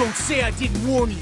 Don't say I didn't warn you.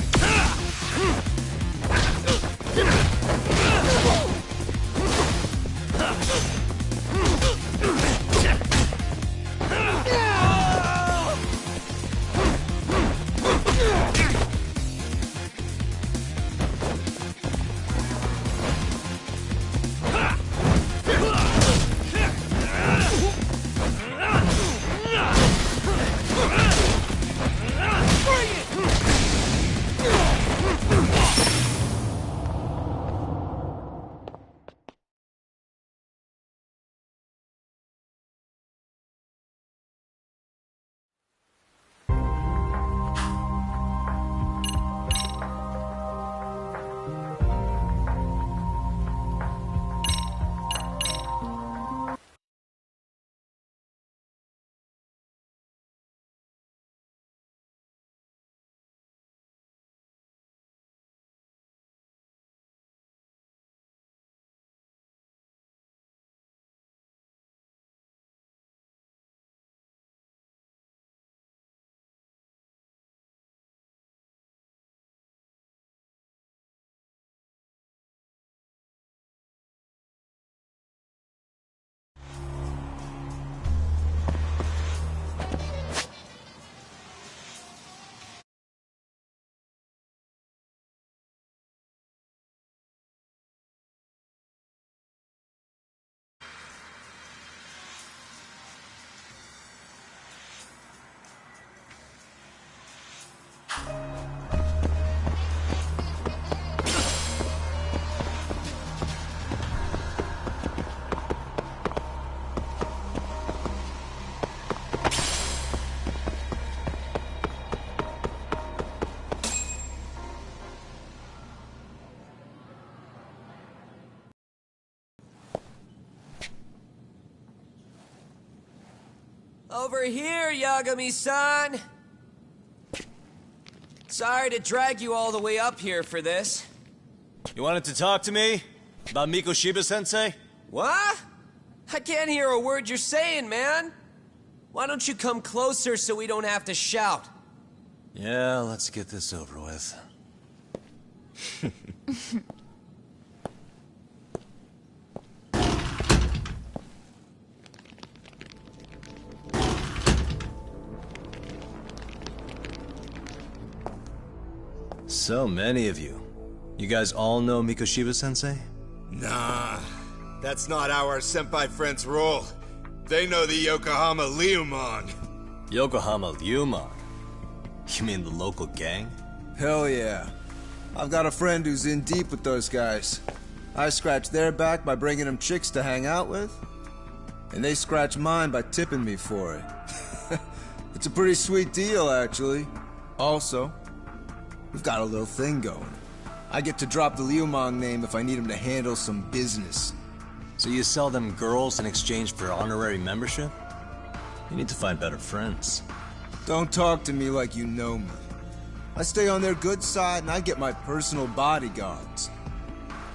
Over here, Yagami-san! Sorry to drag you all the way up here for this. You wanted to talk to me? About Mikoshiba-sensei? What? I can't hear a word you're saying, man! Why don't you come closer so we don't have to shout? Yeah, let's get this over with. So many of you. You guys all know Mikoshiba-sensei? Nah, that's not how our senpai friends roll. They know the Yokohama Leomon. Yokohama Leomon? You mean the local gang? Hell yeah. I've got a friend who's in deep with those guys. I scratch their back by bringing them chicks to hang out with, and they scratch mine by tipping me for it. It's a pretty sweet deal, actually. Also, we've got a little thing going. I get to drop the Leomon name if I need him to handle some business. So you sell them girls in exchange for honorary membership? You need to find better friends. Don't talk to me like you know me. I stay on their good side and I get my personal bodyguards.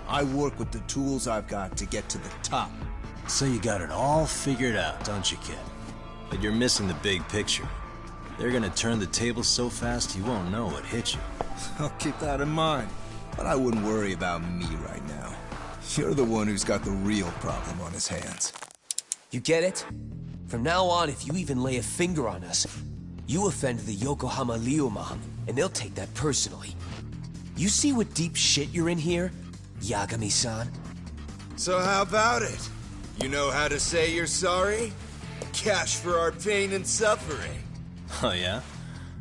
I work with the tools I've got to get to the top. So you got it all figured out, don't you, kid? But you're missing the big picture. They're gonna turn the tables so fast you won't know what hit you. I'll keep that in mind. But I wouldn't worry about me right now. You're the one who's got the real problem on his hands. You get it? From now on, if you even lay a finger on us, you offend the Yokohama Leomon, and they'll take that personally. You see what deep shit you're in here, Yagami-san? So how about it? You know how to say you're sorry? Cash for our pain and suffering. Oh yeah?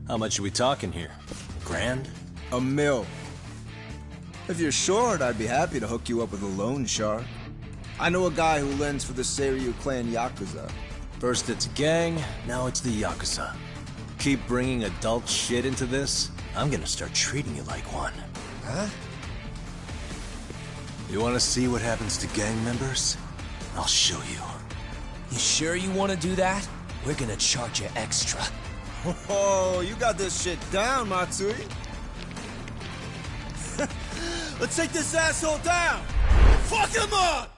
How much are we talking here? Grand? $1 million. If you're short, I'd be happy to hook you up with a loan shark. I know a guy who lends for the Seiryu clan Yakuza. First it's a gang, now it's the Yakuza. Keep bringing adult shit into this, I'm gonna start treating you like one. Huh? You wanna see what happens to gang members? I'll show you. You sure you want to do that? We're gonna charge you extra. Oh, you got this shit down, Matsui. Let's take this asshole down! Fuck him up!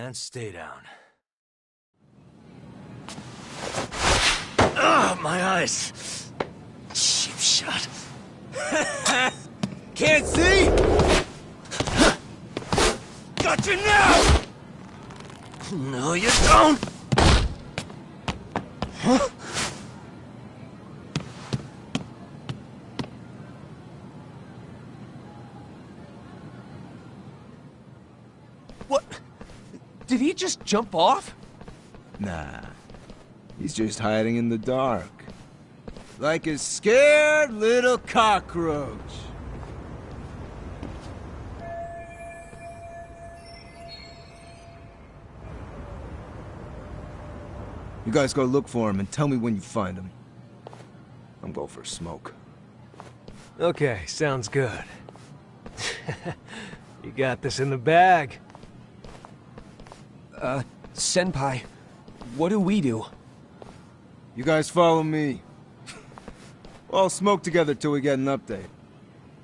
and stay down. Ugh, my eyes. Cheap shot. Can't see? Got you now! No, you don't! Huh? What? Did he just jump off? Nah. He's just hiding in the dark. Like a scared little cockroach. You guys go look for him and tell me when you find him. I'm going for a smoke. Okay, sounds good. You got this in the bag. Senpai, what do we do? You guys follow me. We'll smoke together till we get an update.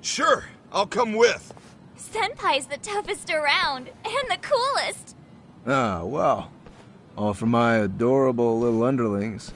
Sure, I'll come with. Senpai's the toughest around, and the coolest. Ah, well. All for my adorable little underlings.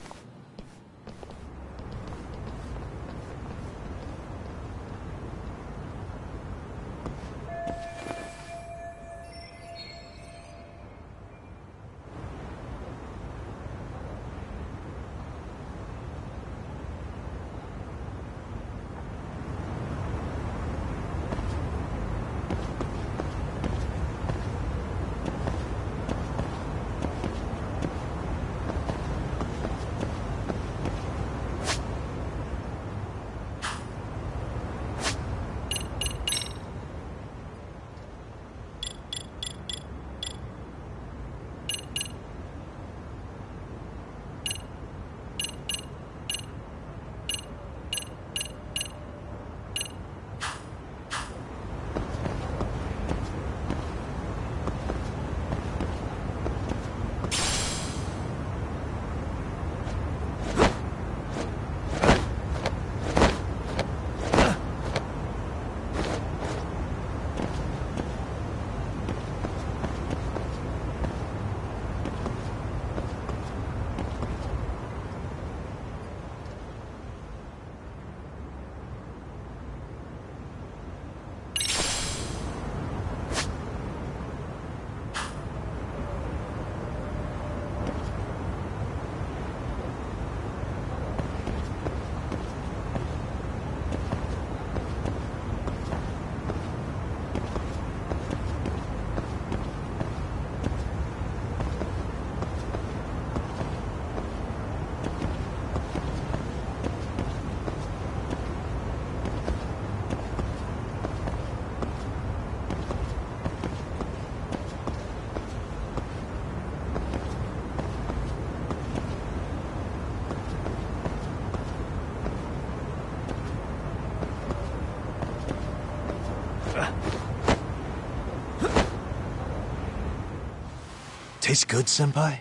Tastes good, Senpai?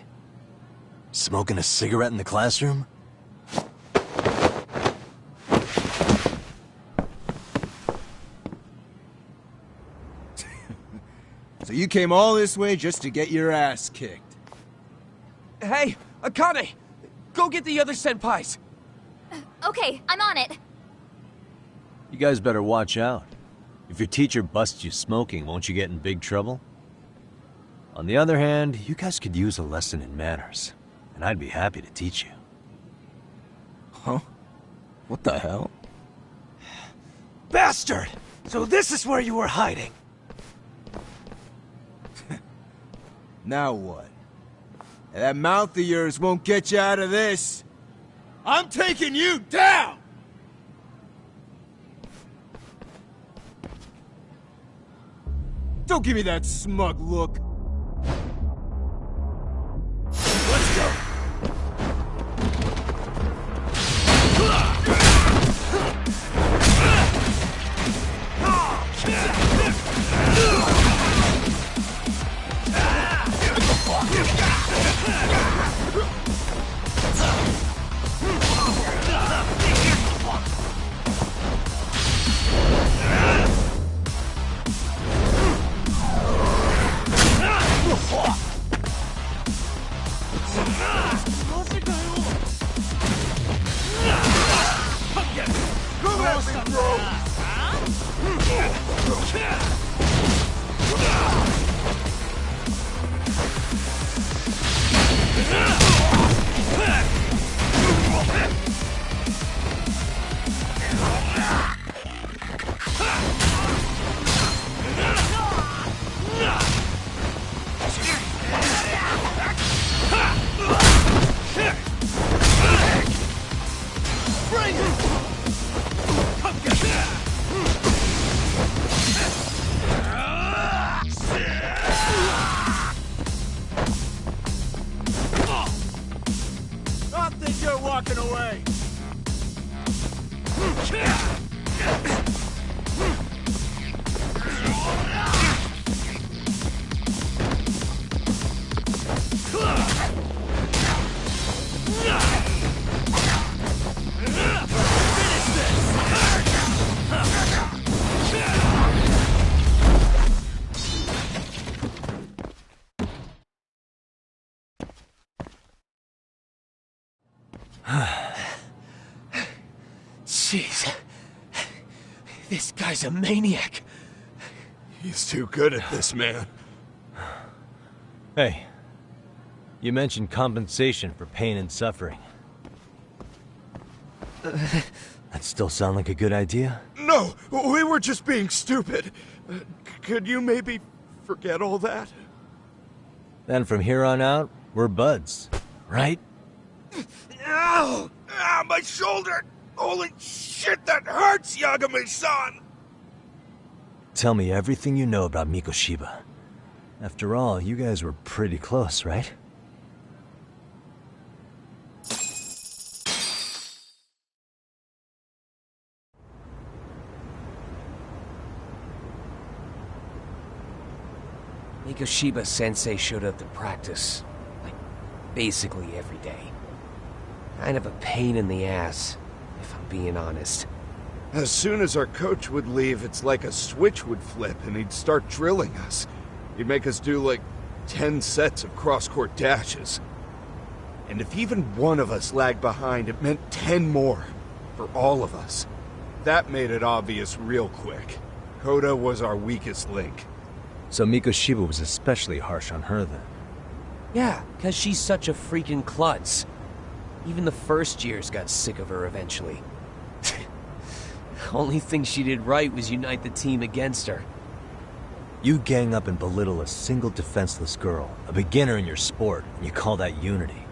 Smoking a cigarette in the classroom? So you came all this way just to get your ass kicked. Hey, Akane! Go get the other senpais! Okay, I'm on it. You guys better watch out. If your teacher busts you smoking, won't you get in big trouble? On the other hand, you guys could use a lesson in manners, and I'd be happy to teach you. Huh? What the hell? Bastard! So this is where you were hiding. Now what? That mouth of yours won't get you out of this. I'm taking you down! Don't give me that smug look. Let's go. Jeez. This guy's a maniac. He's too good at this, man. Hey, you mentioned compensation for pain and suffering. That still sound like a good idea? No, we were just being stupid. Could you maybe forget all that? Then from here on out, we're buds, right? Ow! Ah, my shoulder! Holy shit, that hurts, Yagami-san! Tell me everything you know about Mikoshiba. After all, you guys were pretty close, right? Mikoshiba Sensei showed up to practice, like, basically every day. Kind of a pain in the ass, if I'm being honest. As soon as our coach would leave, it's like a switch would flip and he'd start drilling us. He'd make us do like 10 sets of cross-court dashes. And if even one of us lagged behind, it meant 10 more. For all of us. That made it obvious real quick. Koda was our weakest link. So Mikoshiba was especially harsh on her then. Yeah, 'cause she's such a freaking klutz. Even the first years got sick of her eventually. Only thing she did right was unite the team against her. You gang up and belittle a single defenseless girl, a beginner in your sport, and you call that unity.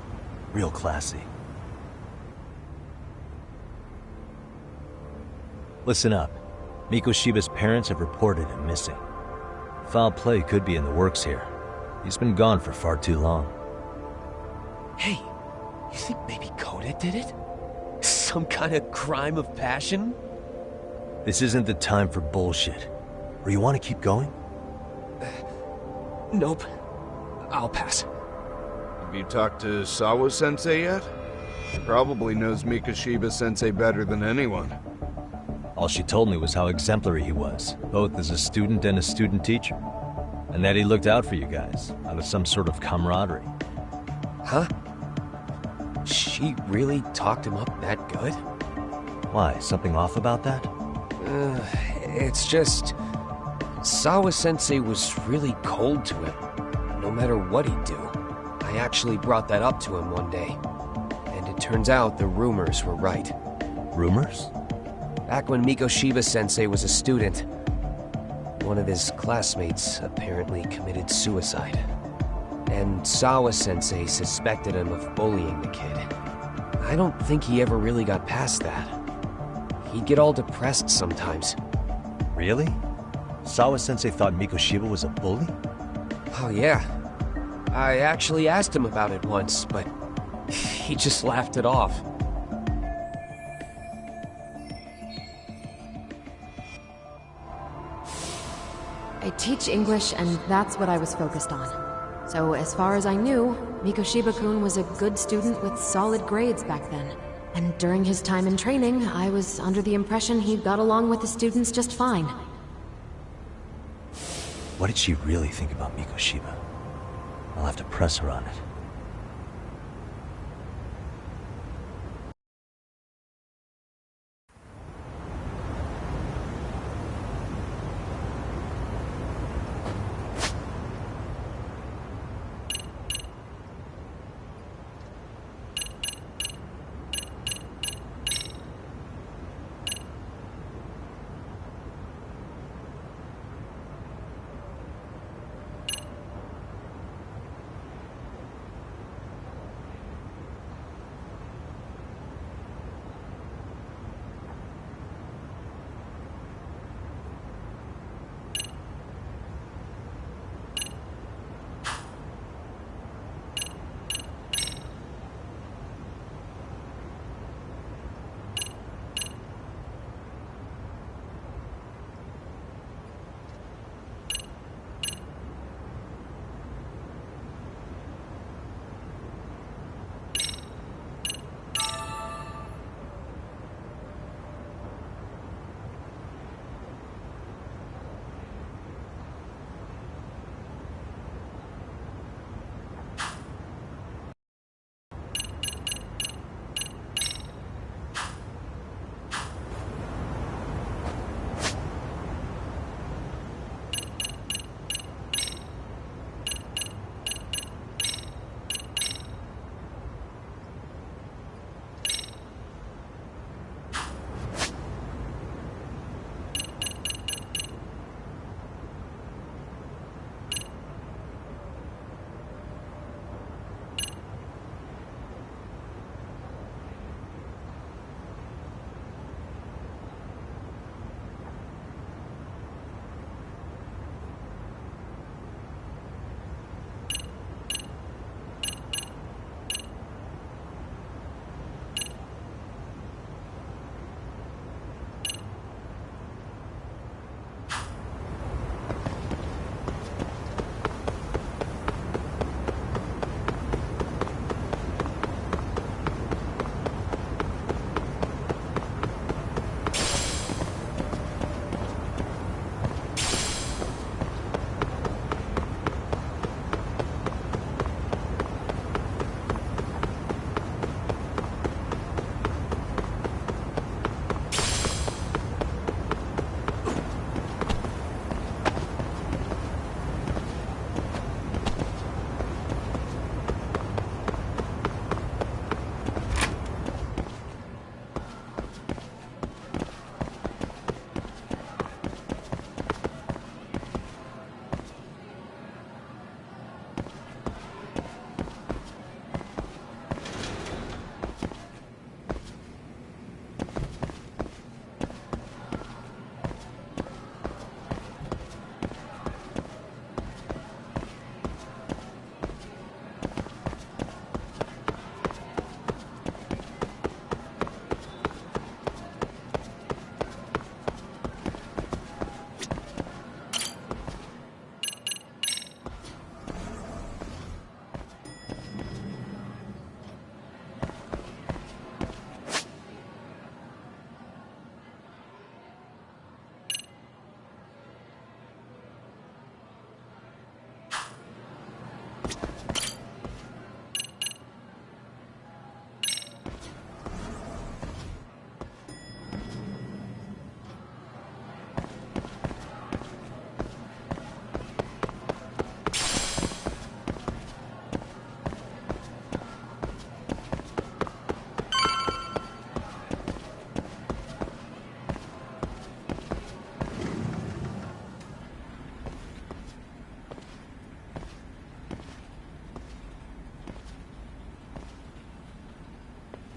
Real classy. Listen up. Mikoshiba's parents have reported him missing. Foul play could be in the works here. He's been gone for far too long. Hey, you think maybe Koda did it? Some kind of crime of passion? This isn't the time for bullshit. Or you want to keep going? Nope. I'll pass. Have you talked to Sawa-sensei yet? He probably knows Mikoshiba-sensei better than anyone. All she told me was how exemplary he was, both as a student and a student teacher. And that he looked out for you guys, out of some sort of camaraderie. Huh? She really talked him up that good? Why, something off about that? It's just... Sawa-sensei was really cold to him, no matter what he'd do. I actually brought that up to him one day. And it turns out the rumors were right. Rumors? Back when Mikoshiba-sensei was a student, one of his classmates apparently committed suicide. And Sawa-sensei suspected him of bullying the kid. I don't think he ever really got past that. He'd get all depressed sometimes. Really? Sawa-sensei thought Mikoshiba was a bully? Oh yeah. I actually asked him about it once, but he just laughed it off. I teach English, and that's what I was focused on. So as far as I knew, Mikoshiba-kun was a good student with solid grades back then. And during his time in training, I was under the impression he got along with the students just fine. What did she really think about Mikoshiba? I'll have to press her on it.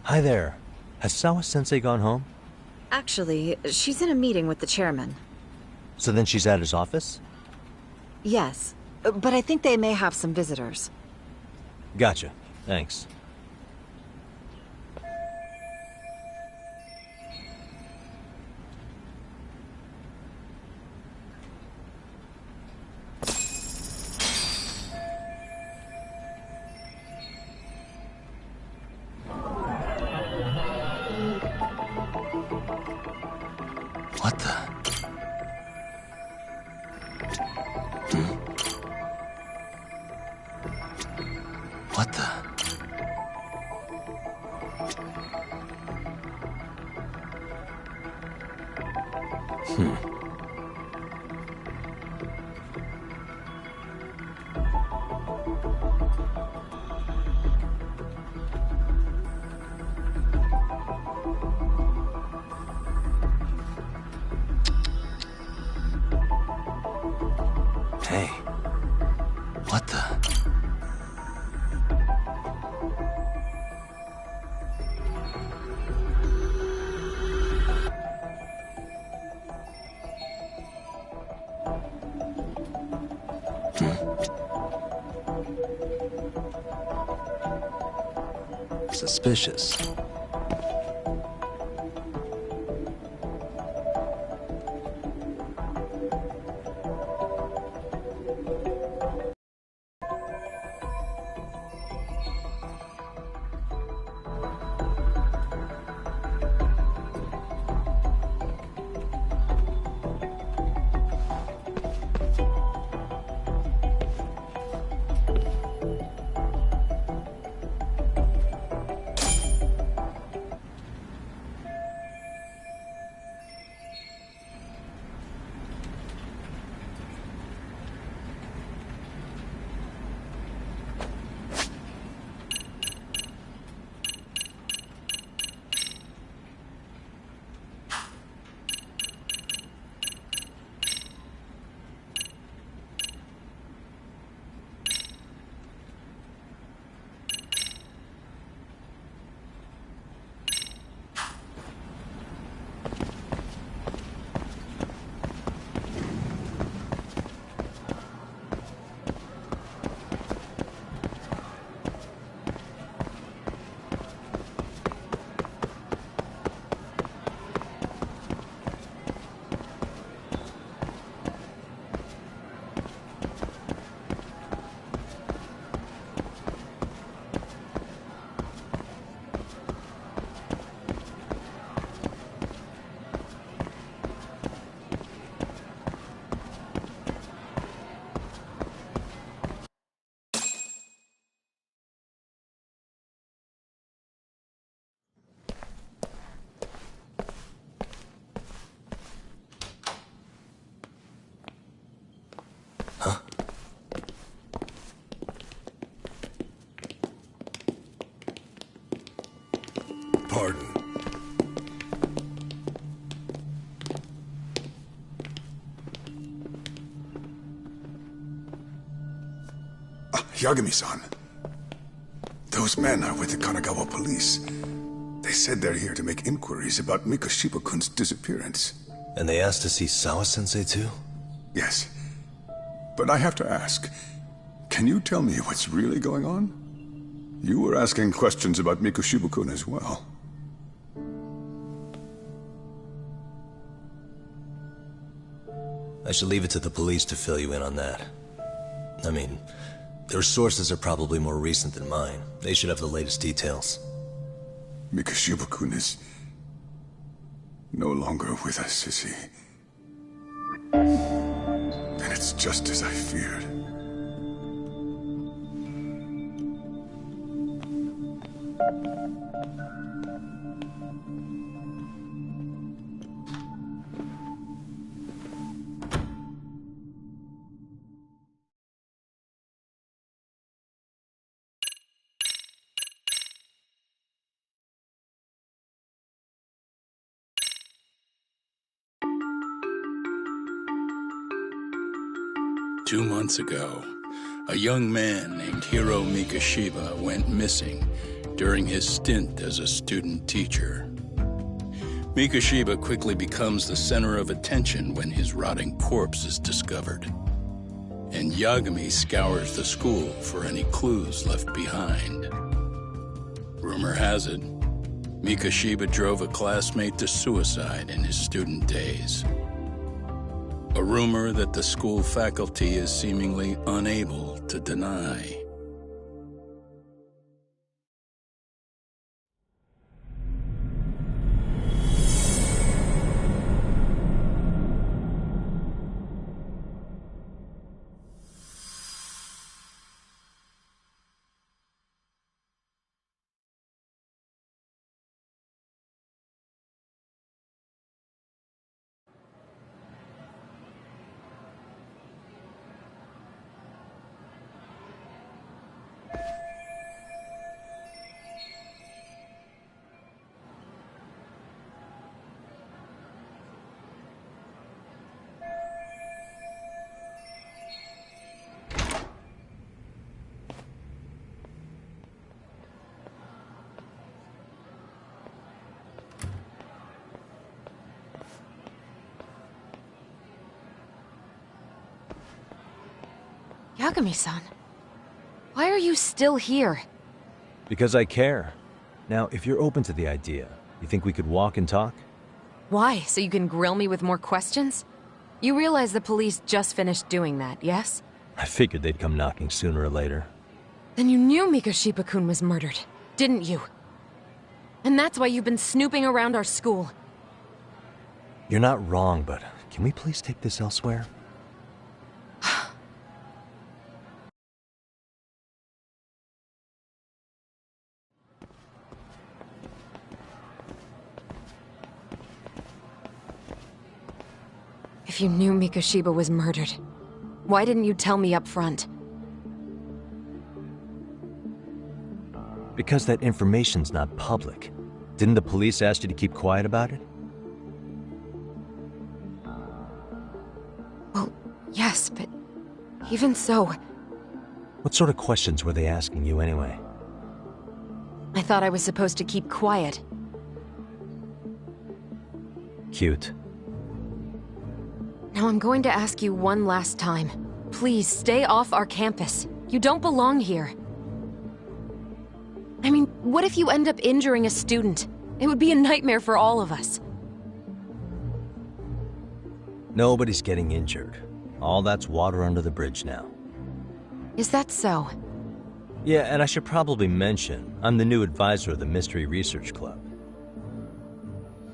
Hi there. Has Sawa-sensei gone home? Actually, she's in a meeting with the chairman. So then she's at his office? Yes, but I think they may have some visitors. Gotcha. Thanks. What the? What the? Hey. What the? Suspicious. Pardon. Yagami-san. Those men are with the Kanagawa police. They said they're here to make inquiries about Mikoshiba-kun's disappearance. And they asked to see Sawa-sensei too? Yes. But I have to ask, can you tell me what's really going on? You were asking questions about Mikoshiba-kun as well. I should leave it to the police to fill you in on that. I mean, their sources are probably more recent than mine. They should have the latest details. Mikoshiba-kun is no longer with us, is he? Then it's just as I feared. 2 months ago, a young man named Hiro Mikoshiba went missing during his stint as a student teacher. Mikoshiba quickly becomes the center of attention when his rotting corpse is discovered, and Yagami scours the school for any clues left behind. Rumor has it, Mikoshiba drove a classmate to suicide in his student days. A rumor that the school faculty is seemingly unable to deny. Yagami-san, why are you still here? Because I care. Now, if you're open to the idea, you think we could walk and talk? Why? So you can grill me with more questions? You realize the police just finished doing that, yes? I figured they'd come knocking sooner or later. Then you knew Mikoshiba-kun was murdered, didn't you? And that's why you've been snooping around our school. You're not wrong, but can we please take this elsewhere? If you knew Mikoshiba was murdered, why didn't you tell me up front? Because that information's not public. Didn't the police ask you to keep quiet about it? Well, yes, but even so... What sort of questions were they asking you anyway? I thought I was supposed to keep quiet. Cute. Now I'm going to ask you one last time. Please, stay off our campus. You don't belong here. I mean, what if you end up injuring a student? It would be a nightmare for all of us. Nobody's getting injured. All that's water under the bridge now. Is that so? Yeah, and I should probably mention, I'm the new advisor of the Mystery Research Club.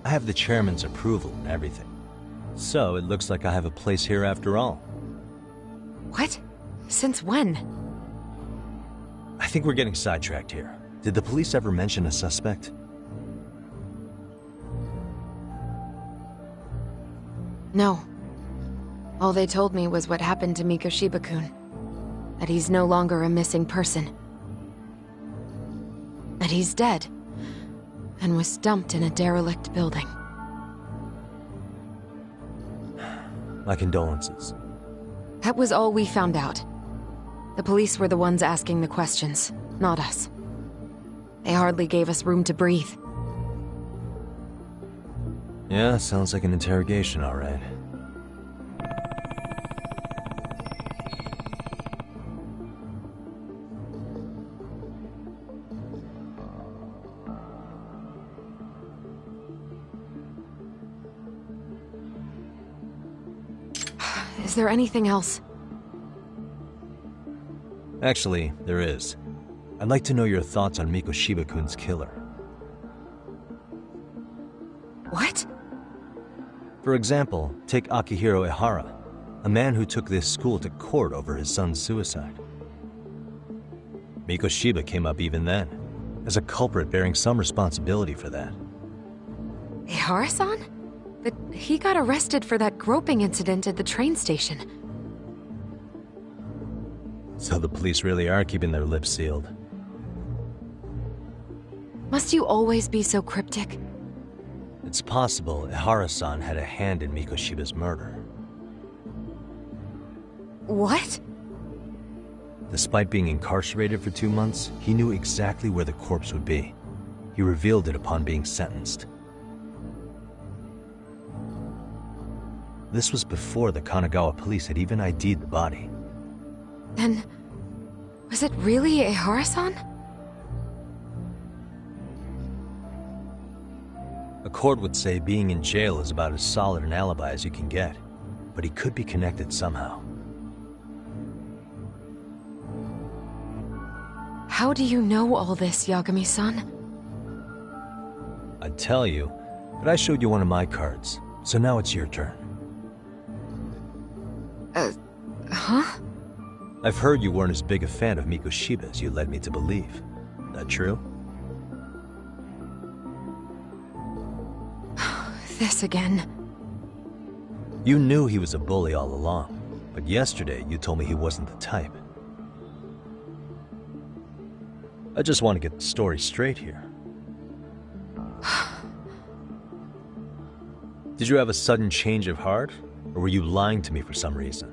I have the chairman's approval and everything. So, it looks like I have a place here after all. What? Since when? I think we're getting sidetracked here. Did the police ever mention a suspect? No. All they told me was what happened to Mikoshiba-kun. That he's no longer a missing person. That he's dead. And was dumped in a derelict building. My condolences. That was all we found out. The police were the ones asking the questions, not us. They hardly gave us room to breathe. Yeah, sounds like an interrogation, all right. Is there anything else? Actually, there is. I'd like to know your thoughts on Mikoshiba-kun's killer. What? For example, take Akihiro Ehara, a man who took this school to court over his son's suicide. Mikoshiba came up even then, as a culprit bearing some responsibility for that. Ehara-san? But he got arrested for that groping incident at the train station. So the police really are keeping their lips sealed. Must you always be so cryptic? It's possible Ehara-san had a hand in Mikoshiba's murder. What? Despite being incarcerated for 2 months, he knew exactly where the corpse would be. He revealed it upon being sentenced. This was before the Kanagawa police had even ID'd the body. Then, was it really Ehara-san? A court would say being in jail is about as solid an alibi as you can get, but he could be connected somehow. How do you know all this, Yagami-san? I'd tell you, but I showed you one of my cards, so now it's your turn. Huh? I've heard you weren't as big a fan of Mikoshiba as you led me to believe. That true? This again. You knew he was a bully all along, but yesterday you told me he wasn't the type. I just want to get the story straight here. Did you have a sudden change of heart, or were you lying to me for some reason?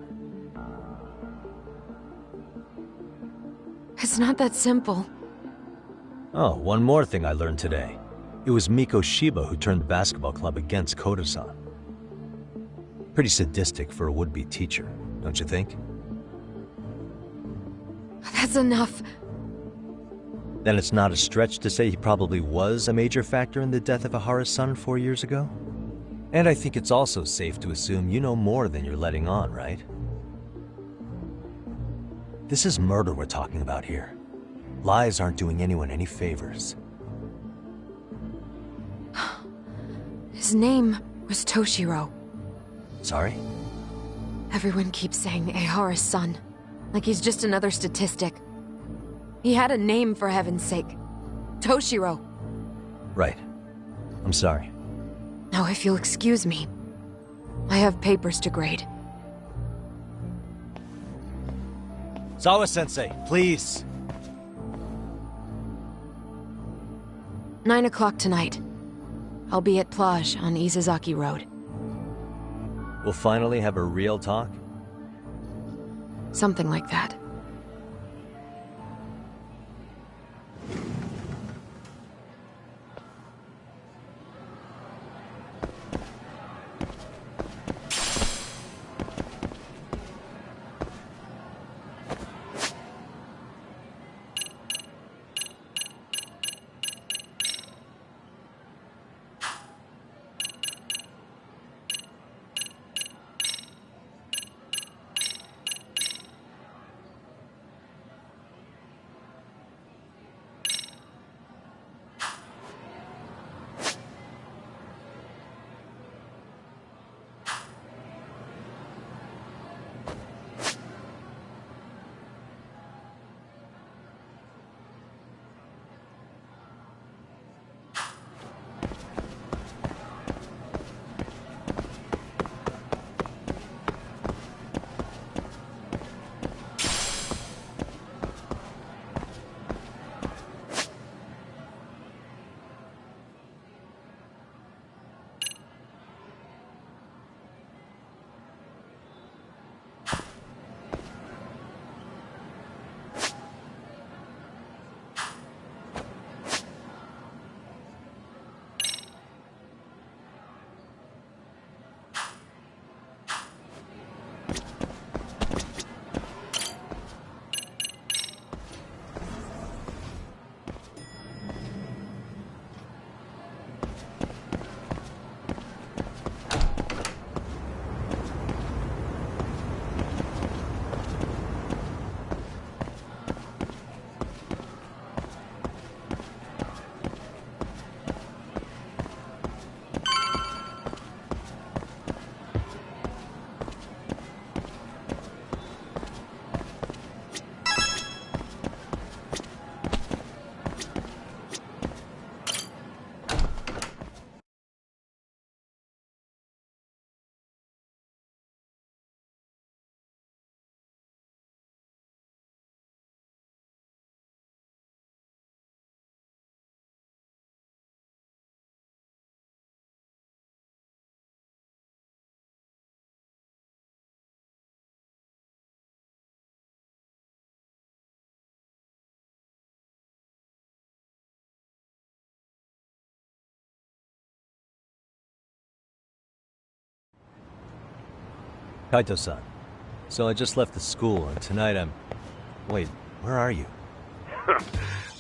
It's not that simple. Oh, one more thing I learned today. It was Mikoshiba who turned the basketball club against Koto-san. Pretty sadistic for a would-be teacher, don't you think? That's enough. Then it's not a stretch to say he probably was a major factor in the death of Ehara's son 4 years ago? And I think it's also safe to assume you know more than you're letting on, right? This is murder we're talking about here. Lies aren't doing anyone any favors. His name was Toshiro. Sorry? Everyone keeps saying Ehara's son, like he's just another statistic. He had a name, for heaven's sake. Toshiro. Right. I'm sorry. Now, if you'll excuse me, I have papers to grade. Sawa-sensei, please. 9 o'clock tonight. I'll be at Plage on Izazaki Road. We'll finally have a real talk? Something like that. Kaito-san. So I just left the school, and tonight I'm... Wait, where are you?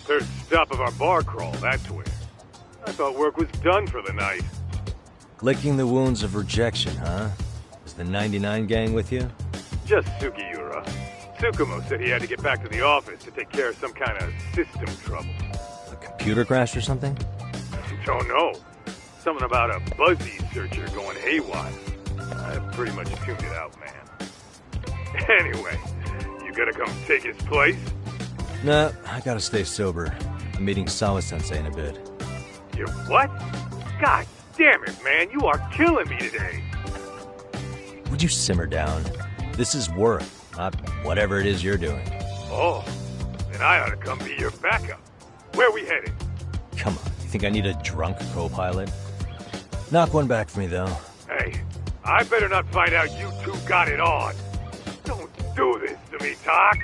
Third stop of our bar crawl, that's where. I thought work was done for the night. Licking the wounds of rejection, huh? Is the 99 gang with you? Just Sugiura. Tsukumo said he had to get back to the office to take care of some kind of system trouble. A computer crash or something? Don't know. Something about a Buzzy searcher going haywire. I pretty much tuned it out, man. Anyway, you gonna come take his place? Nah, I gotta stay sober. I'm meeting Sawa-sensei in a bit. You what? God damn it, man, you are killing me today. Would you simmer down? This is work, not whatever it is you're doing. Oh, then I ought to come be your backup. Where we headed? Come on, you think I need a drunk co-pilot? Knock one back for me, though. Hey, I better not find out you two got it on. Don't do this to me, Tak.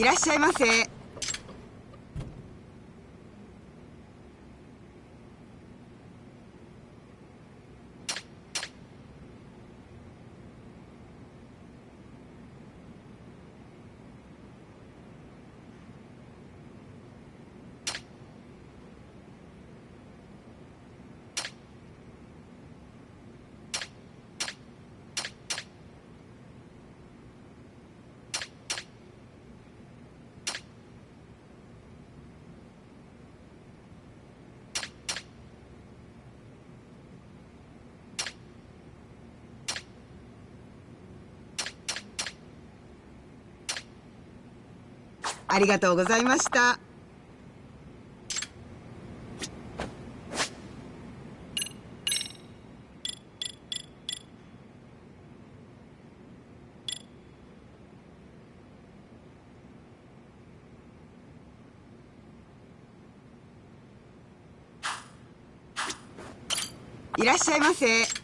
いらっしゃいませ。ありがとうございました。いらっしゃいませ。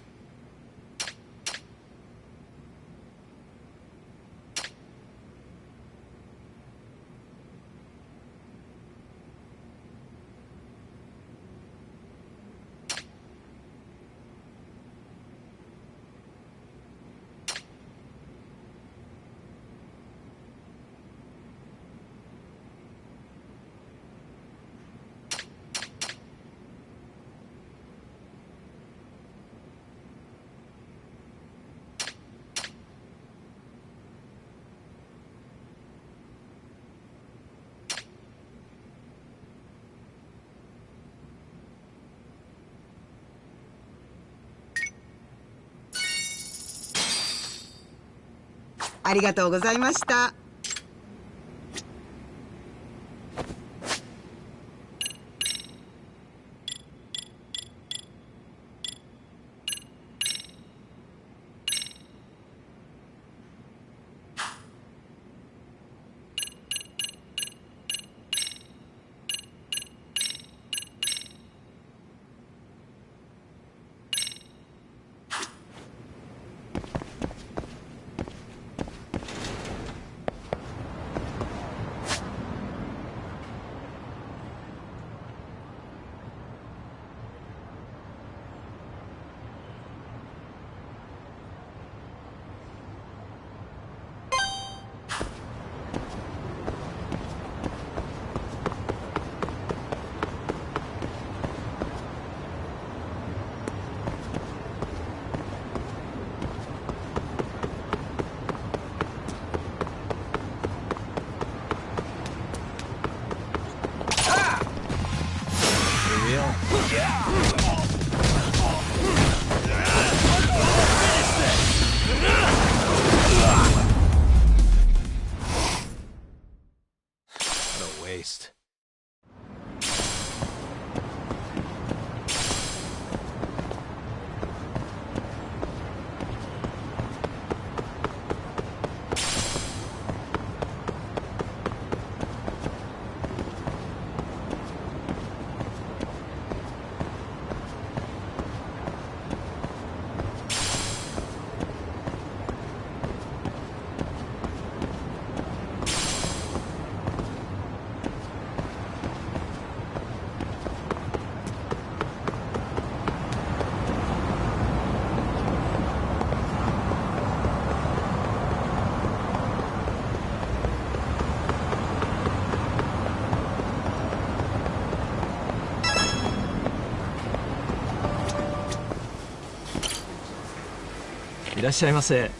ありがとうございました。Waste.いらっしゃいませ。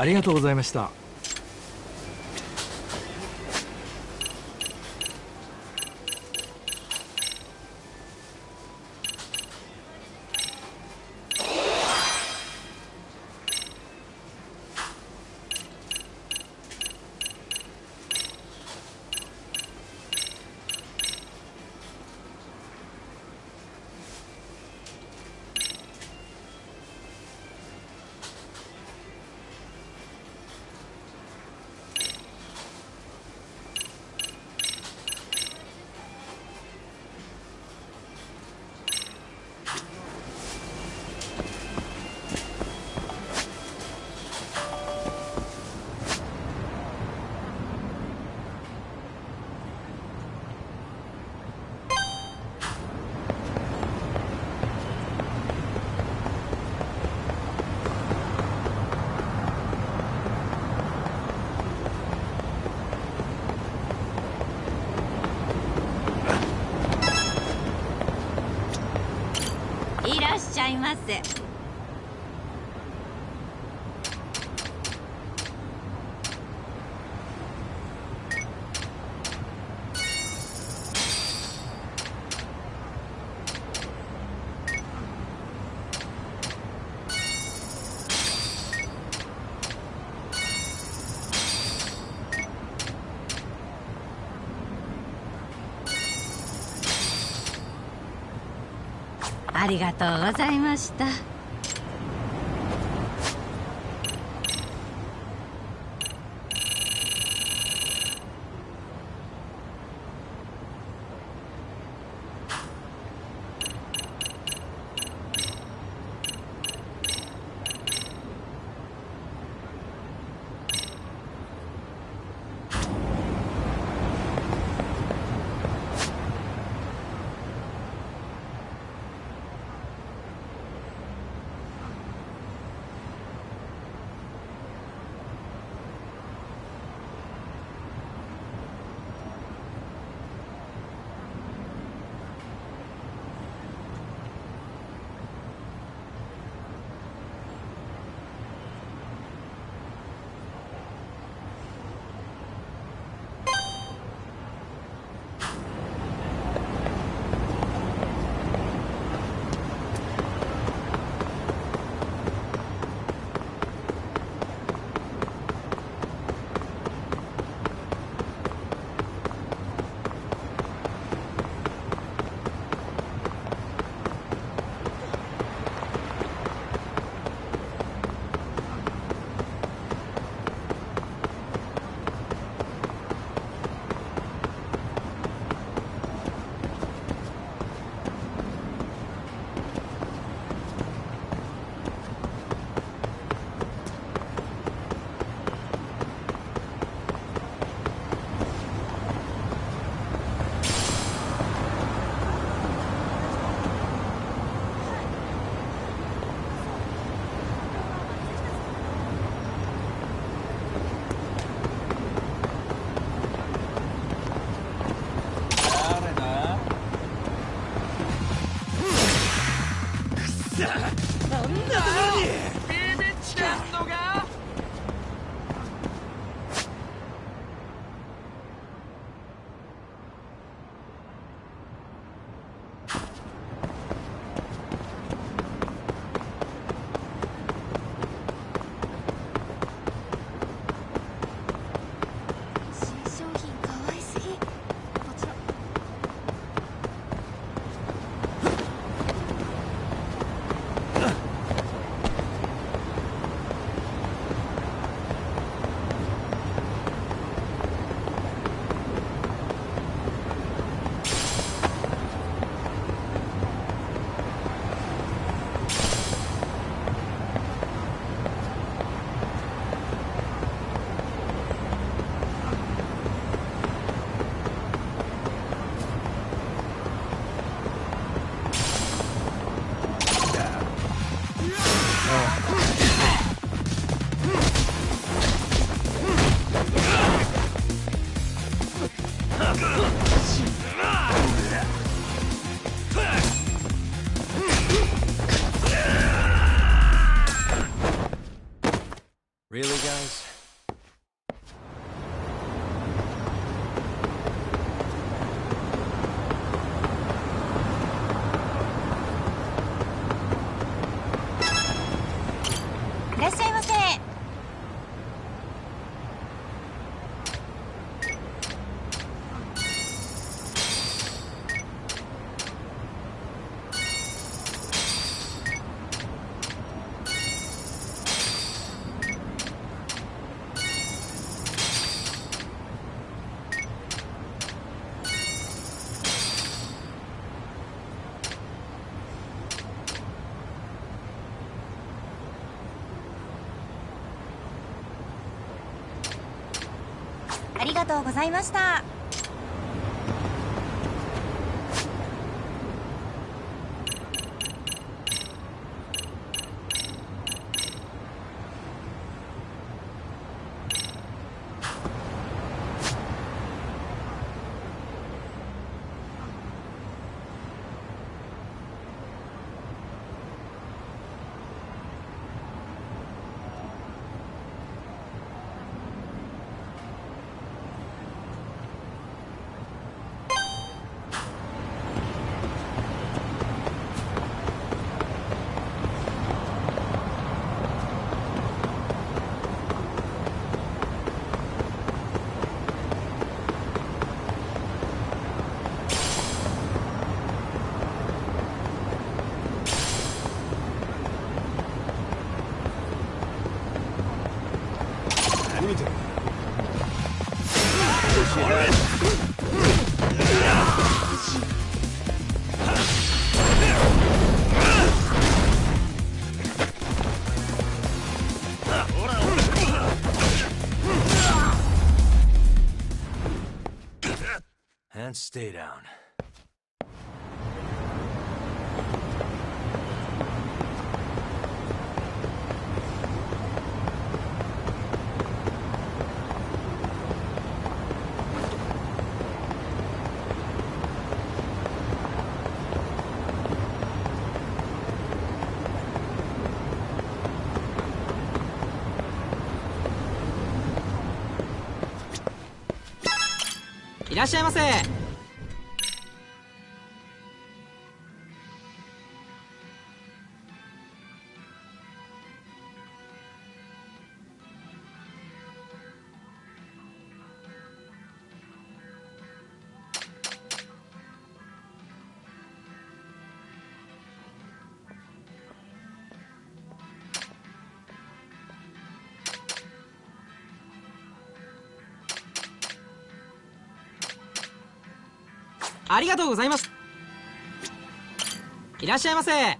ありがとうございました。いらっしゃいませ。ありがとうございました。とうございました。And stay down.いらっしゃいませ。ありがとうございます。いらっしゃいませ。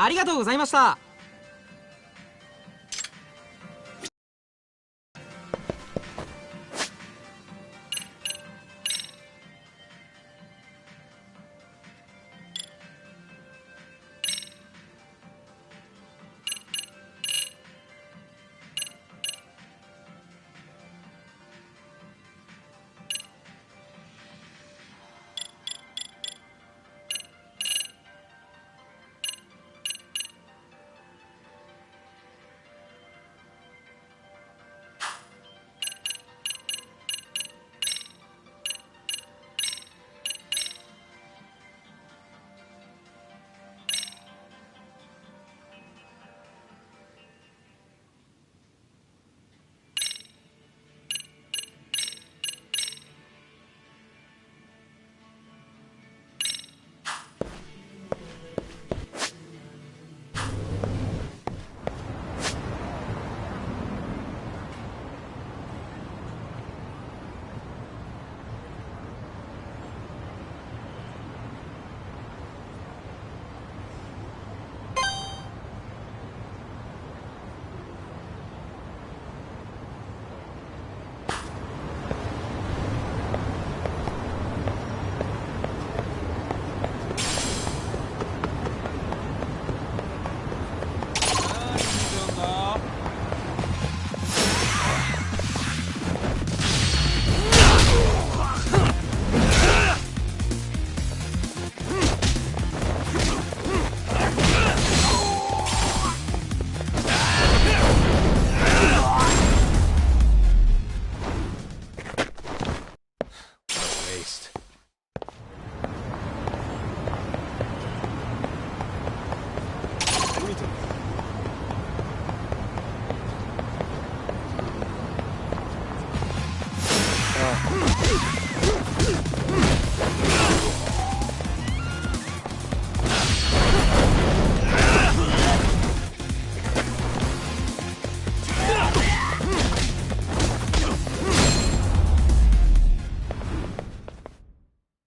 ありがとうございました。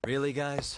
Really, guys?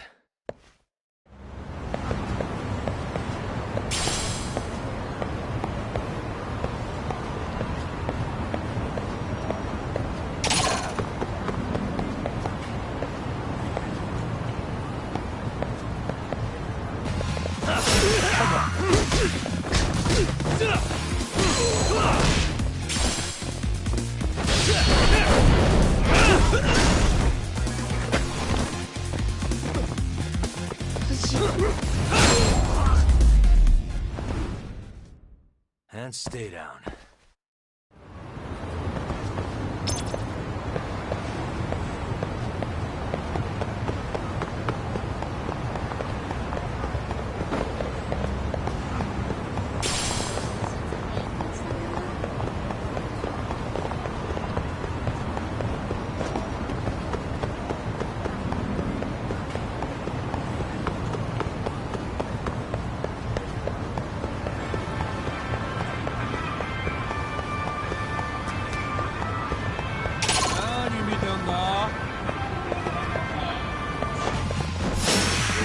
And stay down.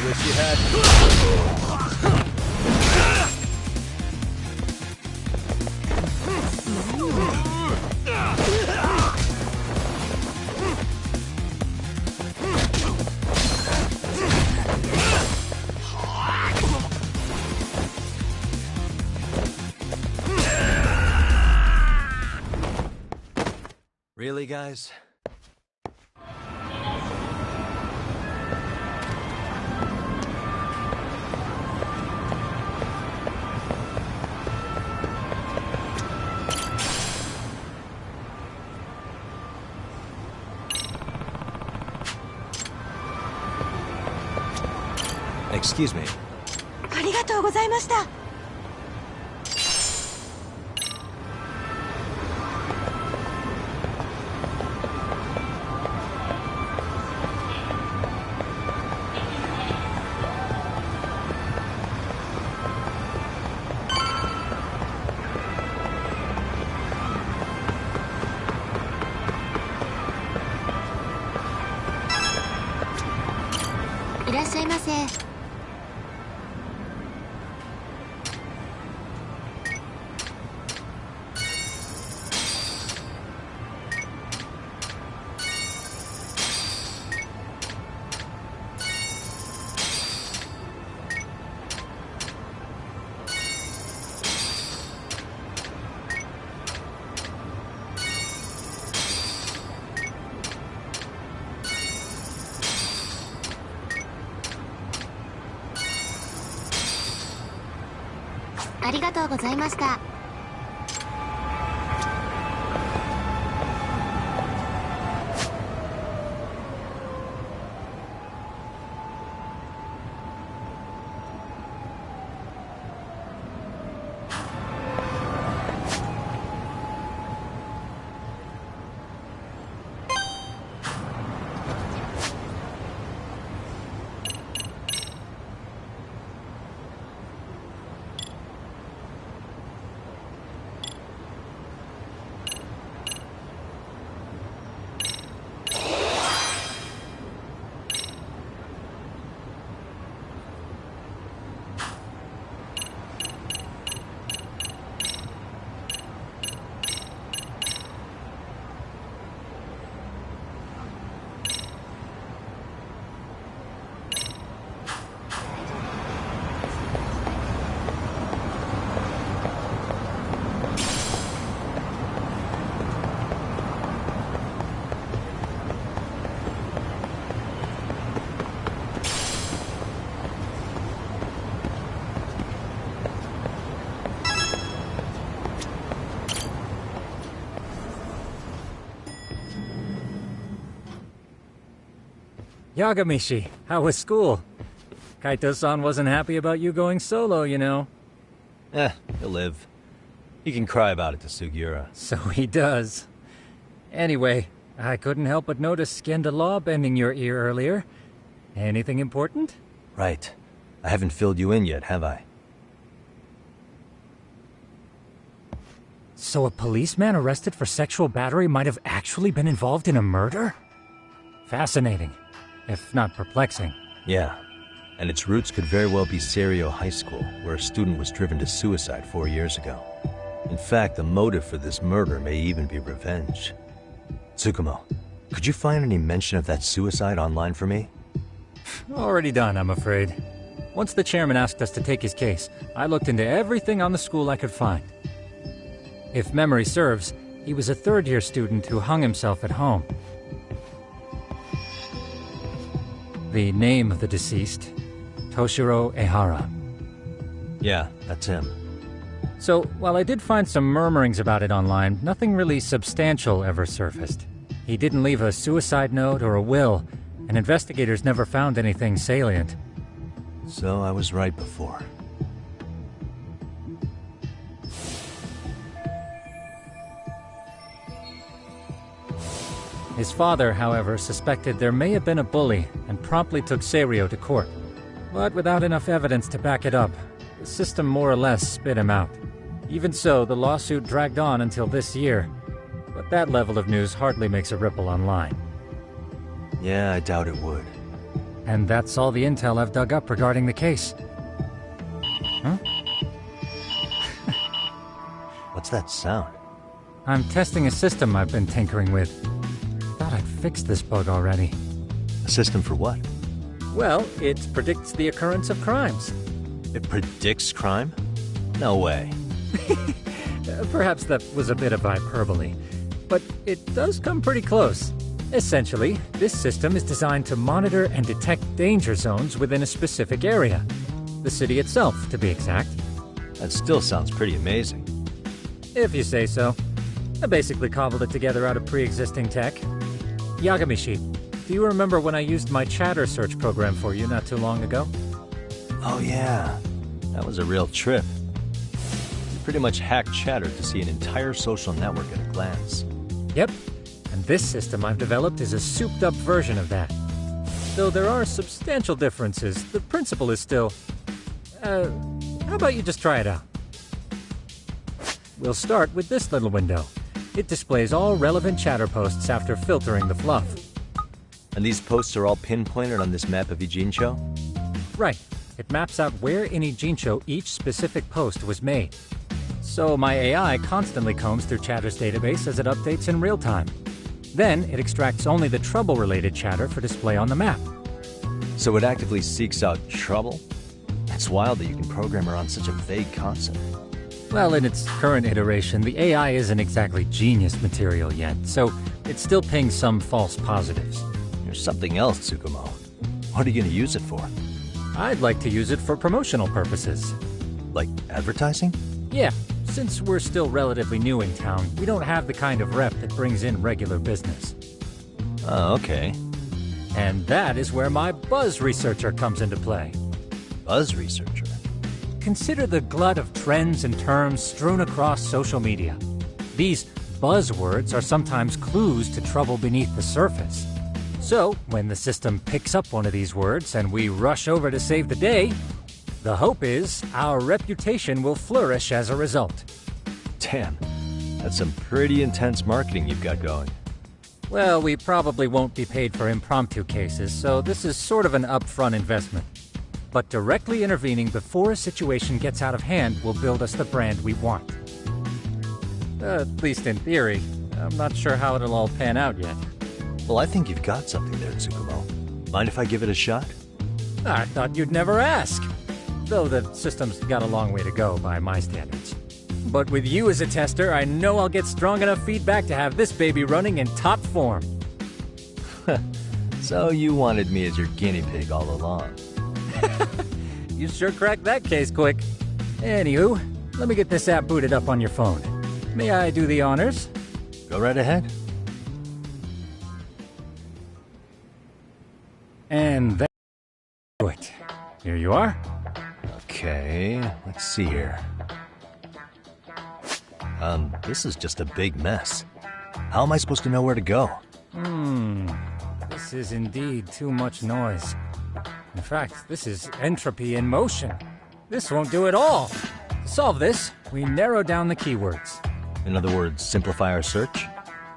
Wish you had. Really, guys? Excuse me. ありがとうございました。いらっしゃいませ。ありがとうございました。Yagamishi, how was school? Kaito-san wasn't happy about you going solo, you know. He'll live. He can cry about it to Sugiura. So he does. Anyway, I couldn't help but notice Skenda Law bending your ear earlier. Anything important? Right. I haven't filled you in yet, have I? So a policeman arrested for sexual battery might have actually been involved in a murder? Fascinating. if not perplexing. Yeah, and its roots could very well be Serio High School, where a student was driven to suicide 4 years ago. In fact, the motive for this murder may even be revenge. Tsukumo, could you find any mention of that suicide online for me? Already done, I'm afraid. Once the chairman asked us to take his case, I looked into everything on the school I could find. If memory serves, he was a third-year student who hung himself at home. The name of the deceased, Toshiro Ehara. Yeah, that's him. So, while I did find some murmurings about it online, nothing really substantial ever surfaced. He didn't leave a suicide note or a will, and investigators never found anything salient. So I was right before. His father, however, suspected there may have been a bully and promptly took Serio to court. But without enough evidence to back it up, the system more or less spit him out. Even so, the lawsuit dragged on until this year. But that level of news hardly makes a ripple online. Yeah, I doubt it would. And that's all the intel I've dug up regarding the case. Huh? What's that sound? I'm testing a system I've been tinkering with. Thought I'd fixed this bug already. A system for what? Well, it predicts the occurrence of crimes. It predicts crime? No way. Perhaps that was a bit of hyperbole, but it does come pretty close. Essentially, this system is designed to monitor and detect danger zones within a specific area. The city itself, to be exact. That still sounds pretty amazing. If you say so. I basically cobbled it together out of pre-existing tech. Yagamishi, do you remember when I used my chatter search program for you not too long ago? Oh yeah, that was a real trip. You pretty much hacked Chatter to see an entire social network at a glance. Yep, and this system I've developed is a souped-up version of that. Though there are substantial differences, the principle is still... how about you just try it out? We'll start with this little window. It displays all relevant chatter posts after filtering the fluff. And these posts are all pinpointed on this map of Ijincho? Right. It maps out where in Ijincho each specific post was made. So my AI constantly combs through Chatter's database as it updates in real time. Then it extracts only the trouble-related chatter for display on the map. So it actively seeks out trouble? It's wild that you can program around such a vague concept. Well, in its current iteration, the AI isn't exactly genius material yet, so it still pings some false positives. There's something else, Tsukumo. What are you going to use it for? I'd like to use it for promotional purposes. Like advertising? Yeah, since we're still relatively new in town, we don't have the kind of rep that brings in regular business. Oh, okay. And that is where my buzz researcher comes into play. Buzz researcher? Consider the glut of trends and terms strewn across social media. These buzzwords are sometimes clues to trouble beneath the surface. So, when the system picks up one of these words and we rush over to save the day, the hope is our reputation will flourish as a result. Damn, that's some pretty intense marketing you've got going. Well, we probably won't be paid for impromptu cases, so this is sort of an upfront investment. But directly intervening before a situation gets out of hand will build us the brand we want. At least in theory. I'm not sure how it'll all pan out yet. Well, I think you've got something there, Tsukumo. Mind if I give it a shot? I thought you'd never ask. Though the system's got a long way to go by my standards. But with you as a tester, I know I'll get strong enough feedback to have this baby running in top form. So you wanted me as your guinea pig all along. You sure cracked that case quick. Anywho, let me get this app booted up on your phone. May I do the honors? Go right ahead. And that's it. Here you are. Okay, let's see here. This is just a big mess. How am I supposed to know where to go? This is indeed too much noise. In fact, this is entropy in motion. This won't do it all. To solve this, we narrow down the keywords. In other words, simplify our search?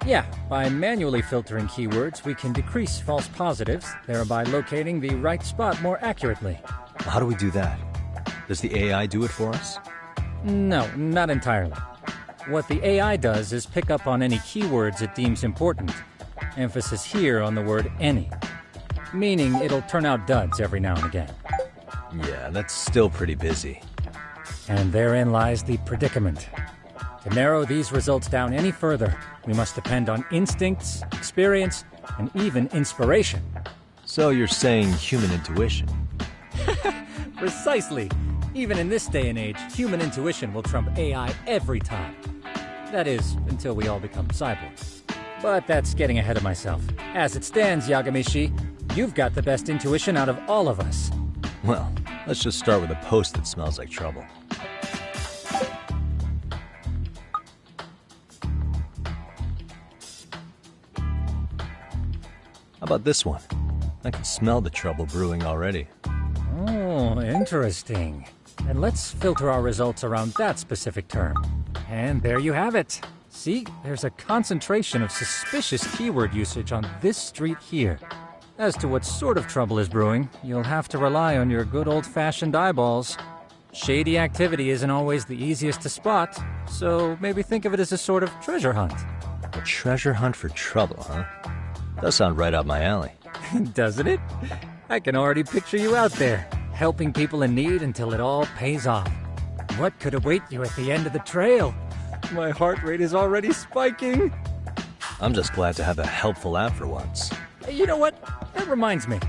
Yeah, by manually filtering keywords, we can decrease false positives, thereby locating the right spot more accurately. How do we do that? Does the AI do it for us? No, not entirely. What the AI does is pick up on any keywords it deems important. Emphasis here on the word any. Meaning it'll turn out duds every now and again. Yeah, that's still pretty busy. And therein lies the predicament. To narrow these results down any further, we must depend on instincts, experience, and even inspiration. So you're saying human intuition? Precisely. Even in this day and age, human intuition will trump AI every time. That is, until we all become cyborgs. But that's getting ahead of myself. As it stands, Yagamishi, you've got the best intuition out of all of us. Well, let's just start with a post that smells like trouble. How about this one? I can smell the trouble brewing already. Oh, interesting. And let's filter our results around that specific term. And there you have it. See, there's a concentration of suspicious keyword usage on this street here. As to what sort of trouble is brewing, you'll have to rely on your good old-fashioned eyeballs. Shady activity isn't always the easiest to spot, so maybe think of it as a sort of treasure hunt. A treasure hunt for trouble, huh? Does sound right up my alley. Doesn't it? I can already picture you out there, helping people in need until it all pays off. What could await you at the end of the trail? My heart rate is already spiking. I'm just glad to have a helpful app for once. You know what? That reminds me.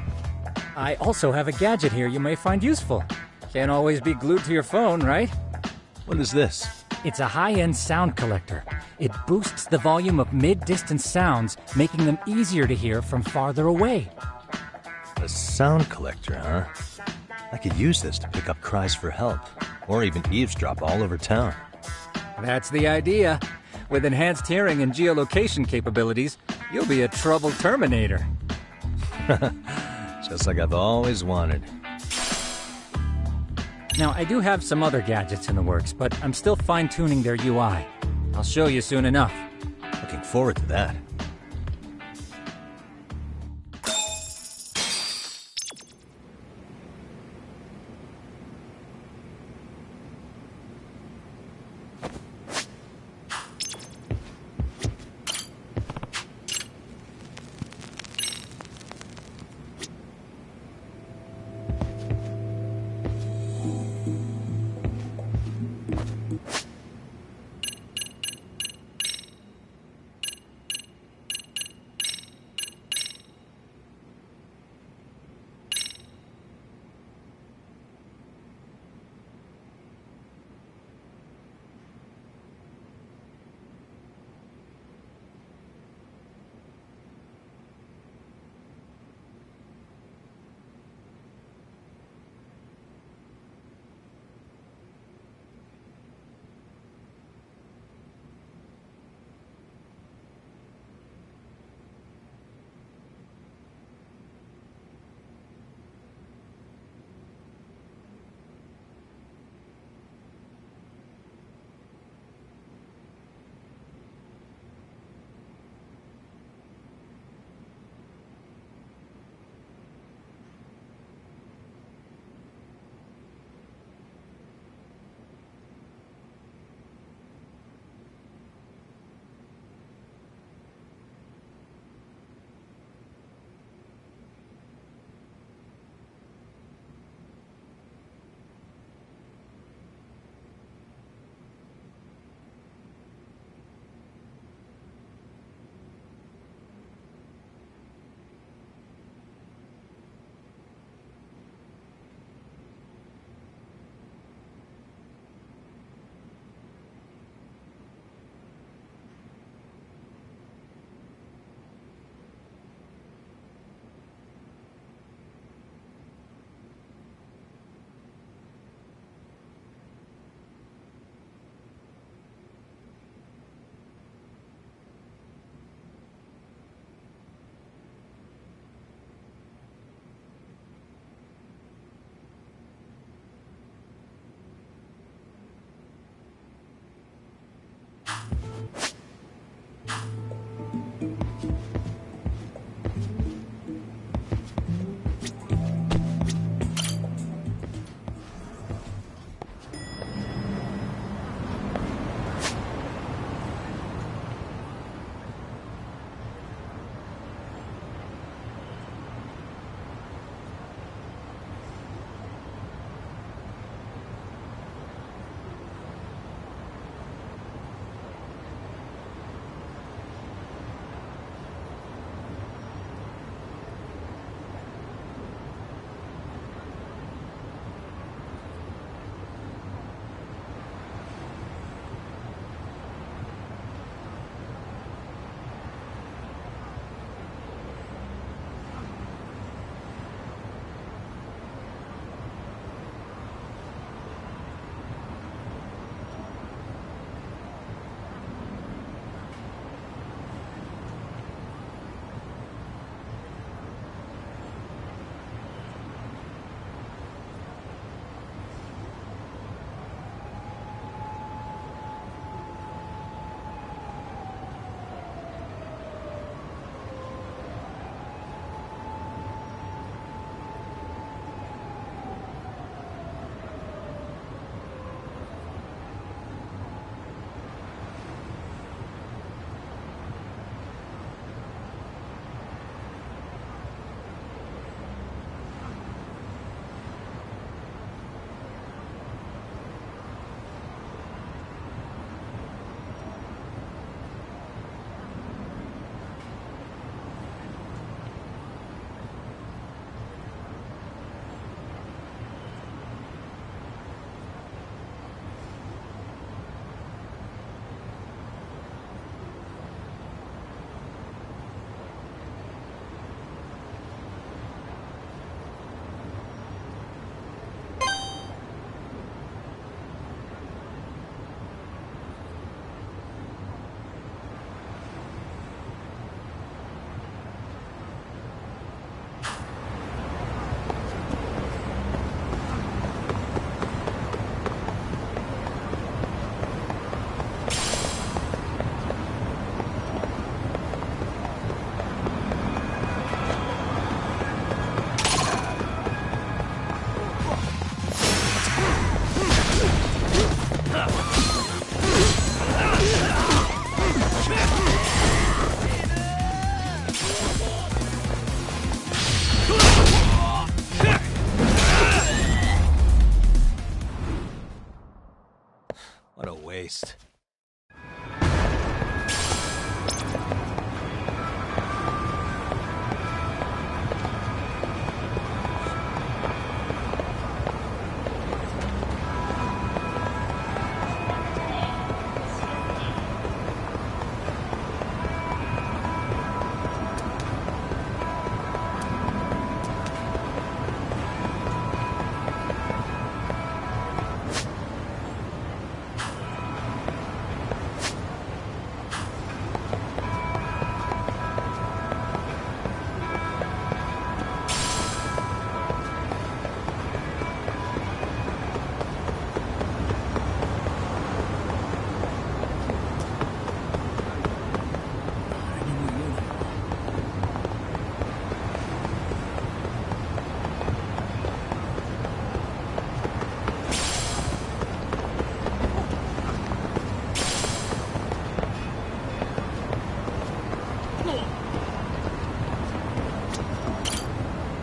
I also have a gadget here you may find useful. Can't always be glued to your phone, right? What is this? It's a high-end sound collector. It boosts the volume of mid-distance sounds, making them easier to hear from farther away. A sound collector, huh? I could use this to pick up cries for help, or even eavesdrop all over town. That's the idea. With enhanced hearing and geolocation capabilities, you'll be a trouble terminator. Just like I've always wanted. Now, I do have some other gadgets in the works, but I'm still fine-tuning their UI. I'll show you soon enough. Looking forward to that.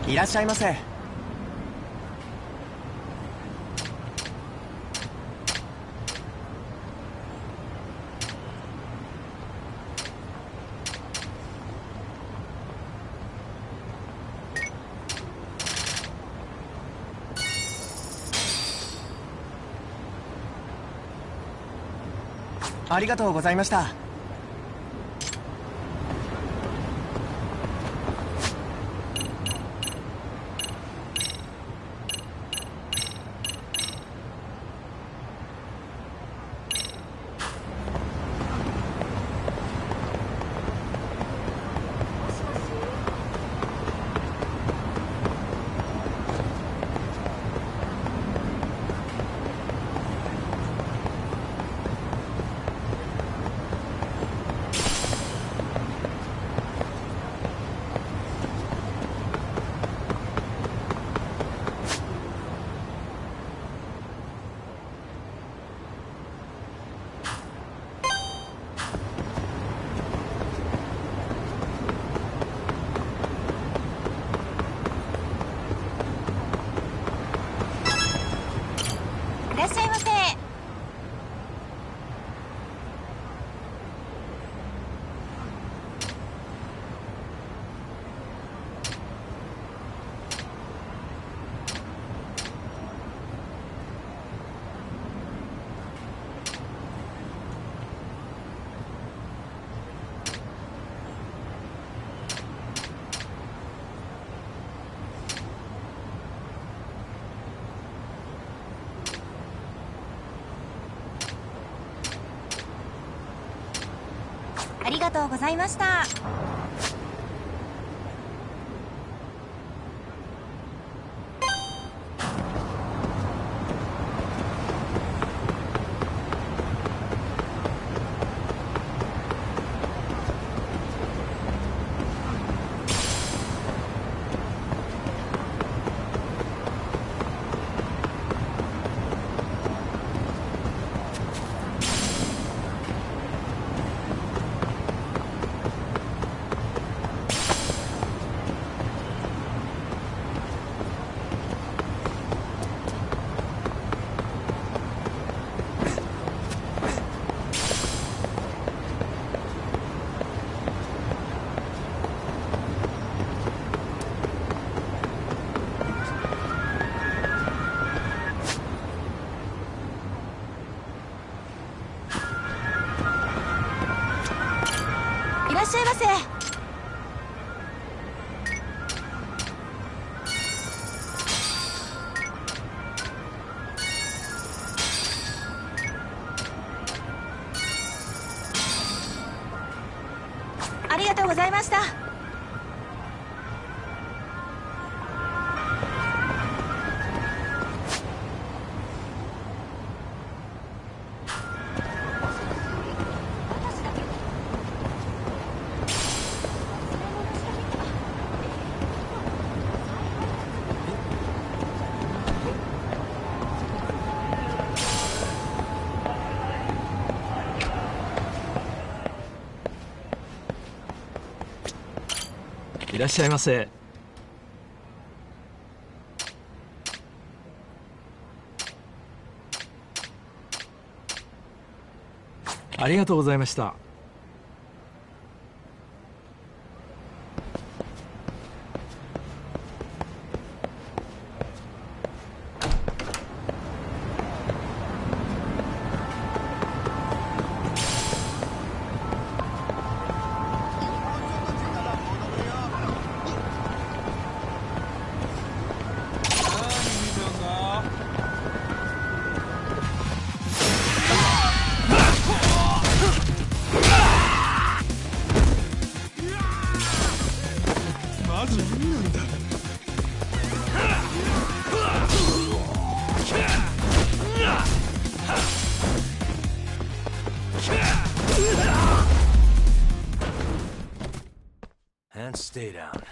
いらっしゃいませ。ありがとうございました。いらっしゃいませ。ありがとうございました。いらっしゃいませ。ありがとうございました。いらっしゃいませ。ありがとうございました。And stay down.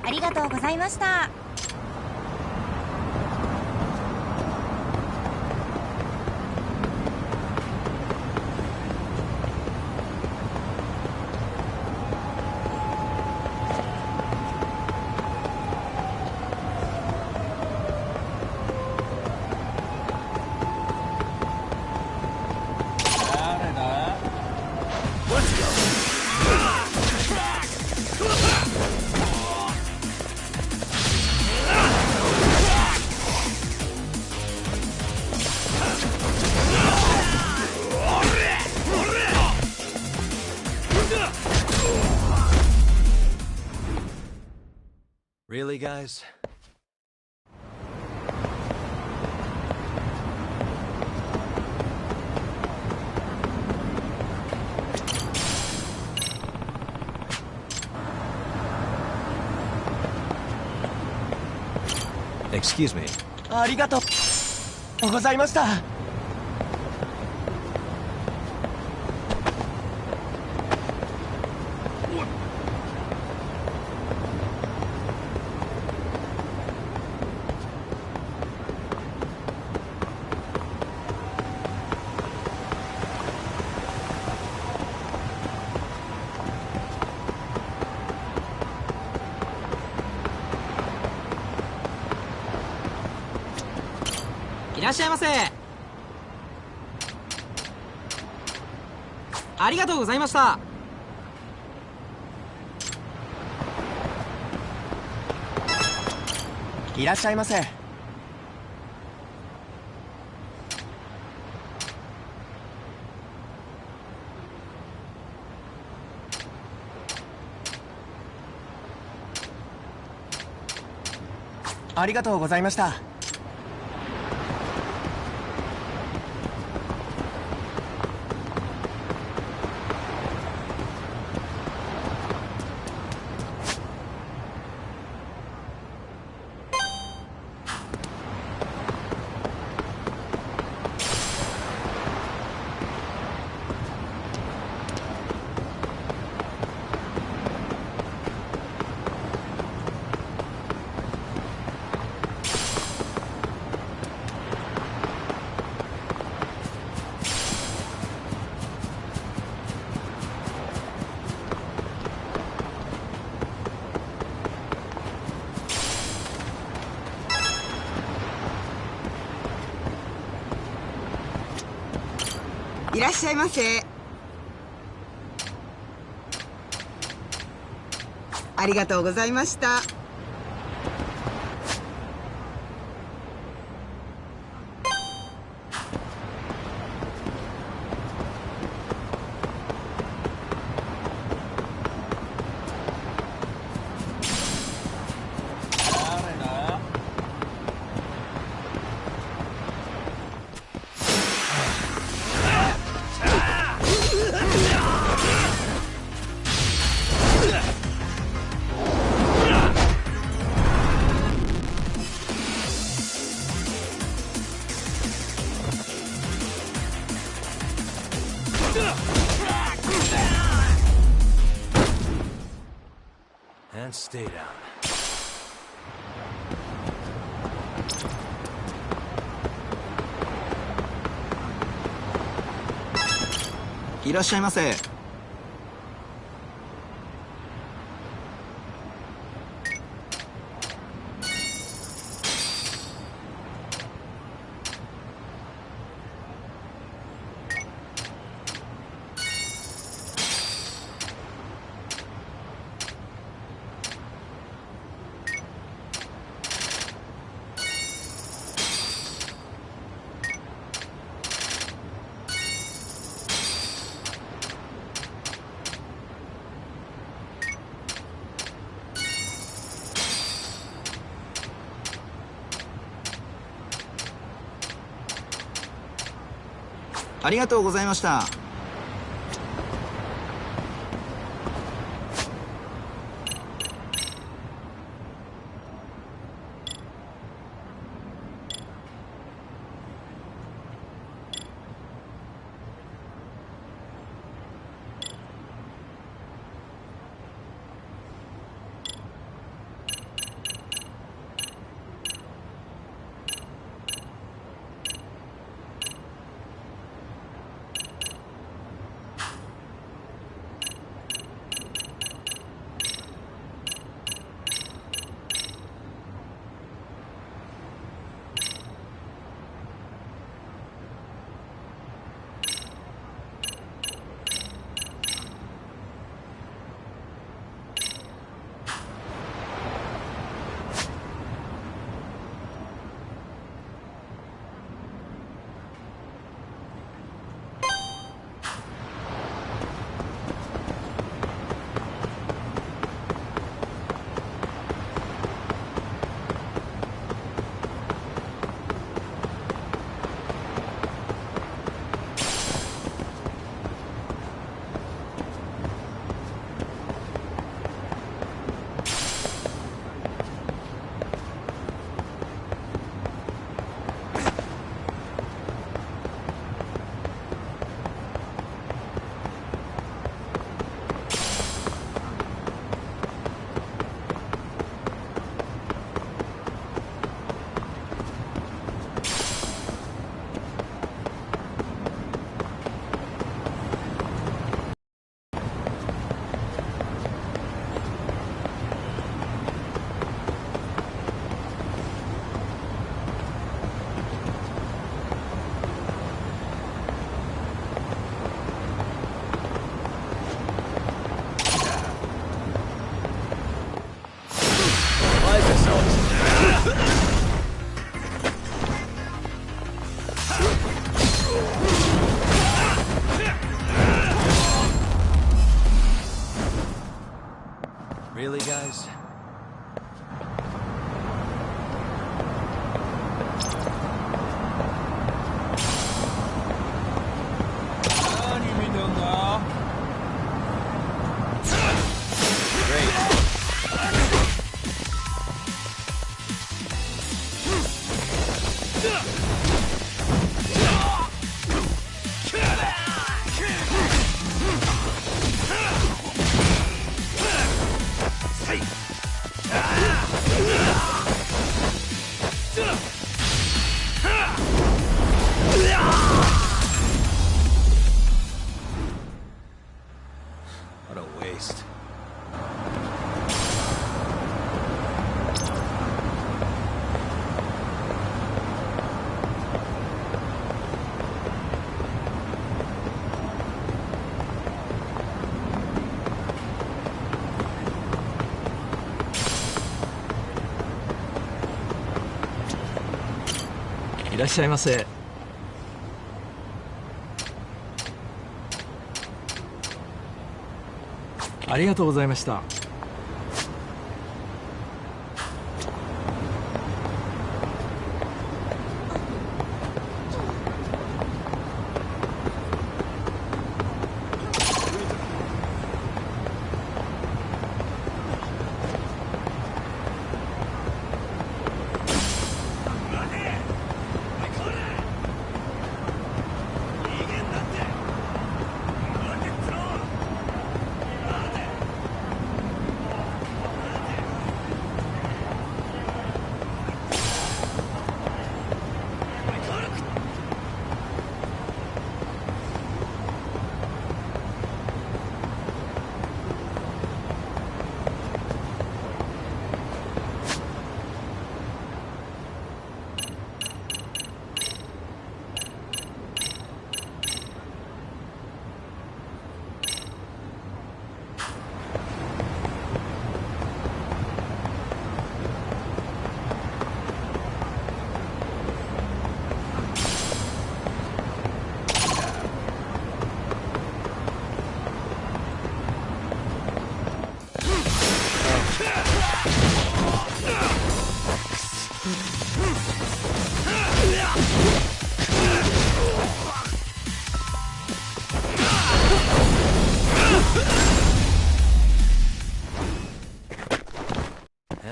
ありがとうございました。Really, guys? Excuse me. ありがとうございました。いらっしゃいませ。ありがとうございました。いらっしゃいませ。ありがとうございました。いらっしゃいませ。ありがとうございました。And stay down. いらっしゃいませ。ありがとうございました。Really, guys? What a waste.いらっしゃいませ。ありがとうございました。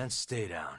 And stay down.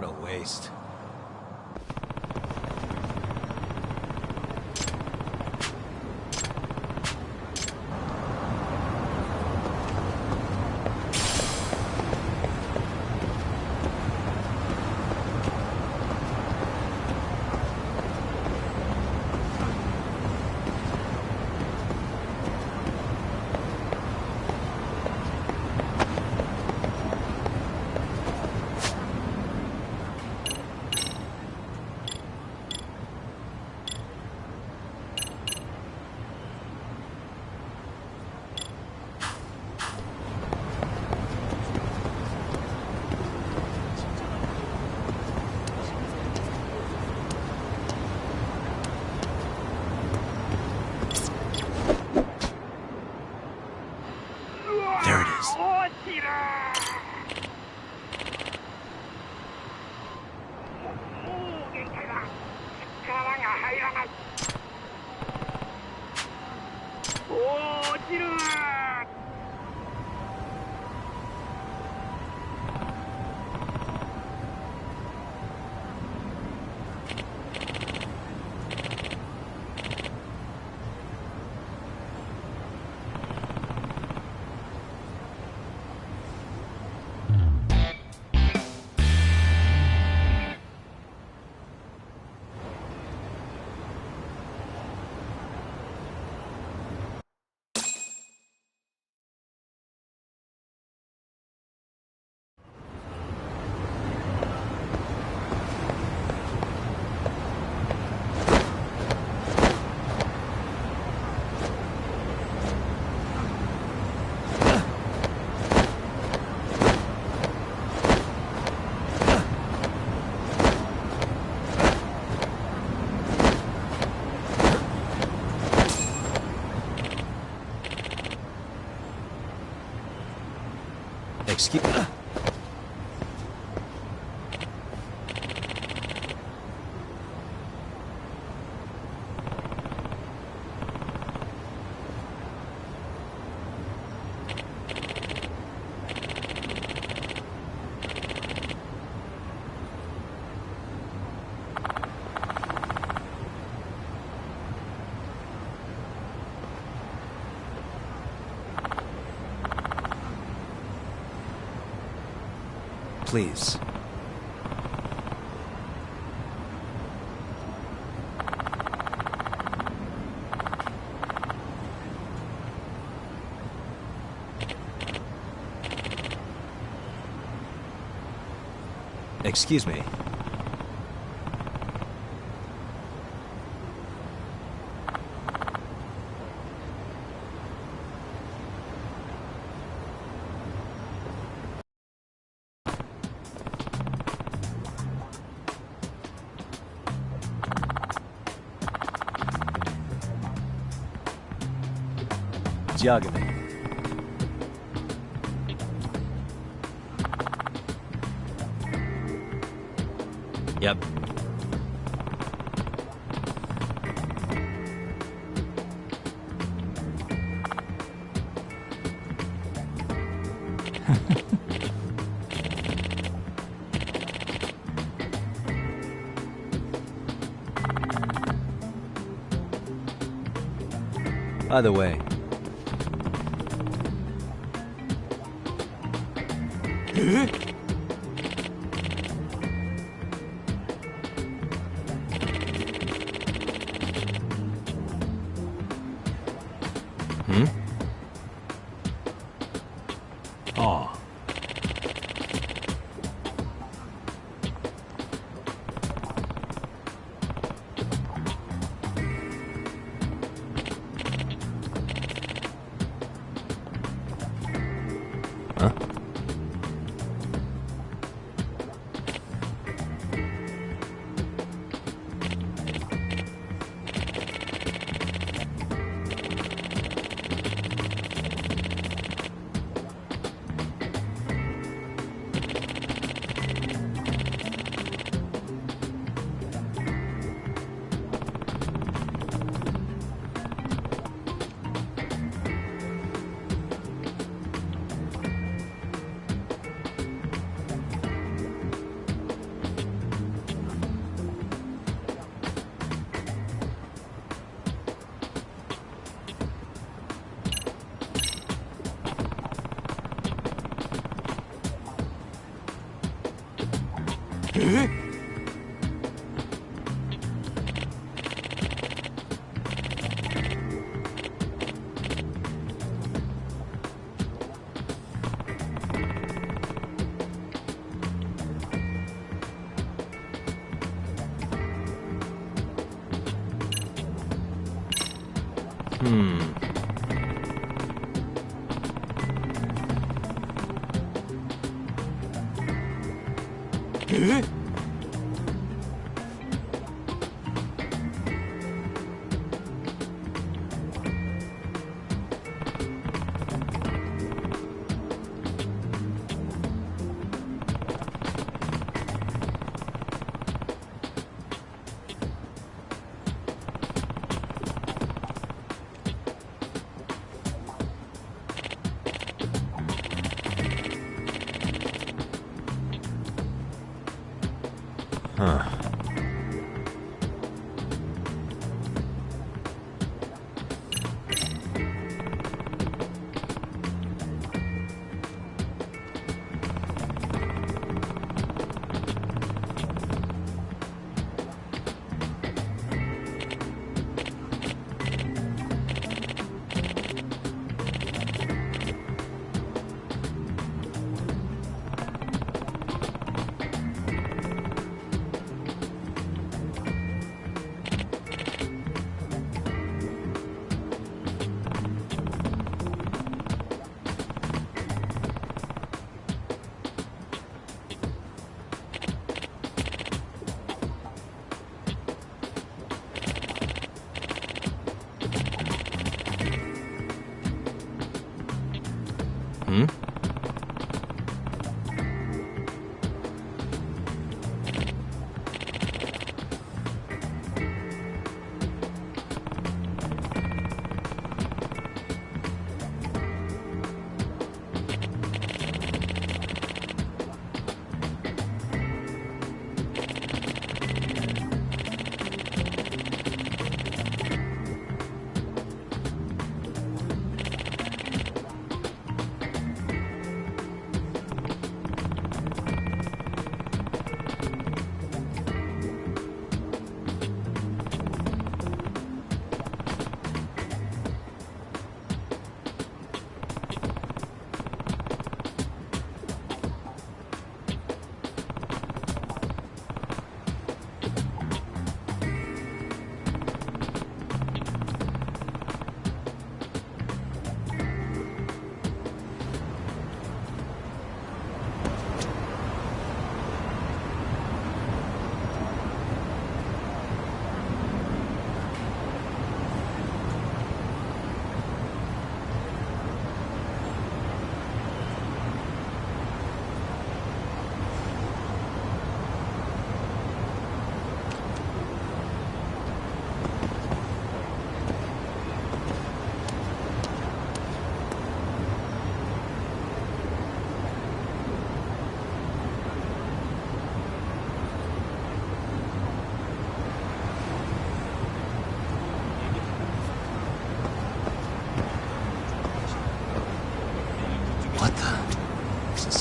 What a waste. There it is. 「Excuse... Please. Excuse me. Geography. Yep. By the way, Oh. Huh? Huh.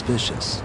suspicious.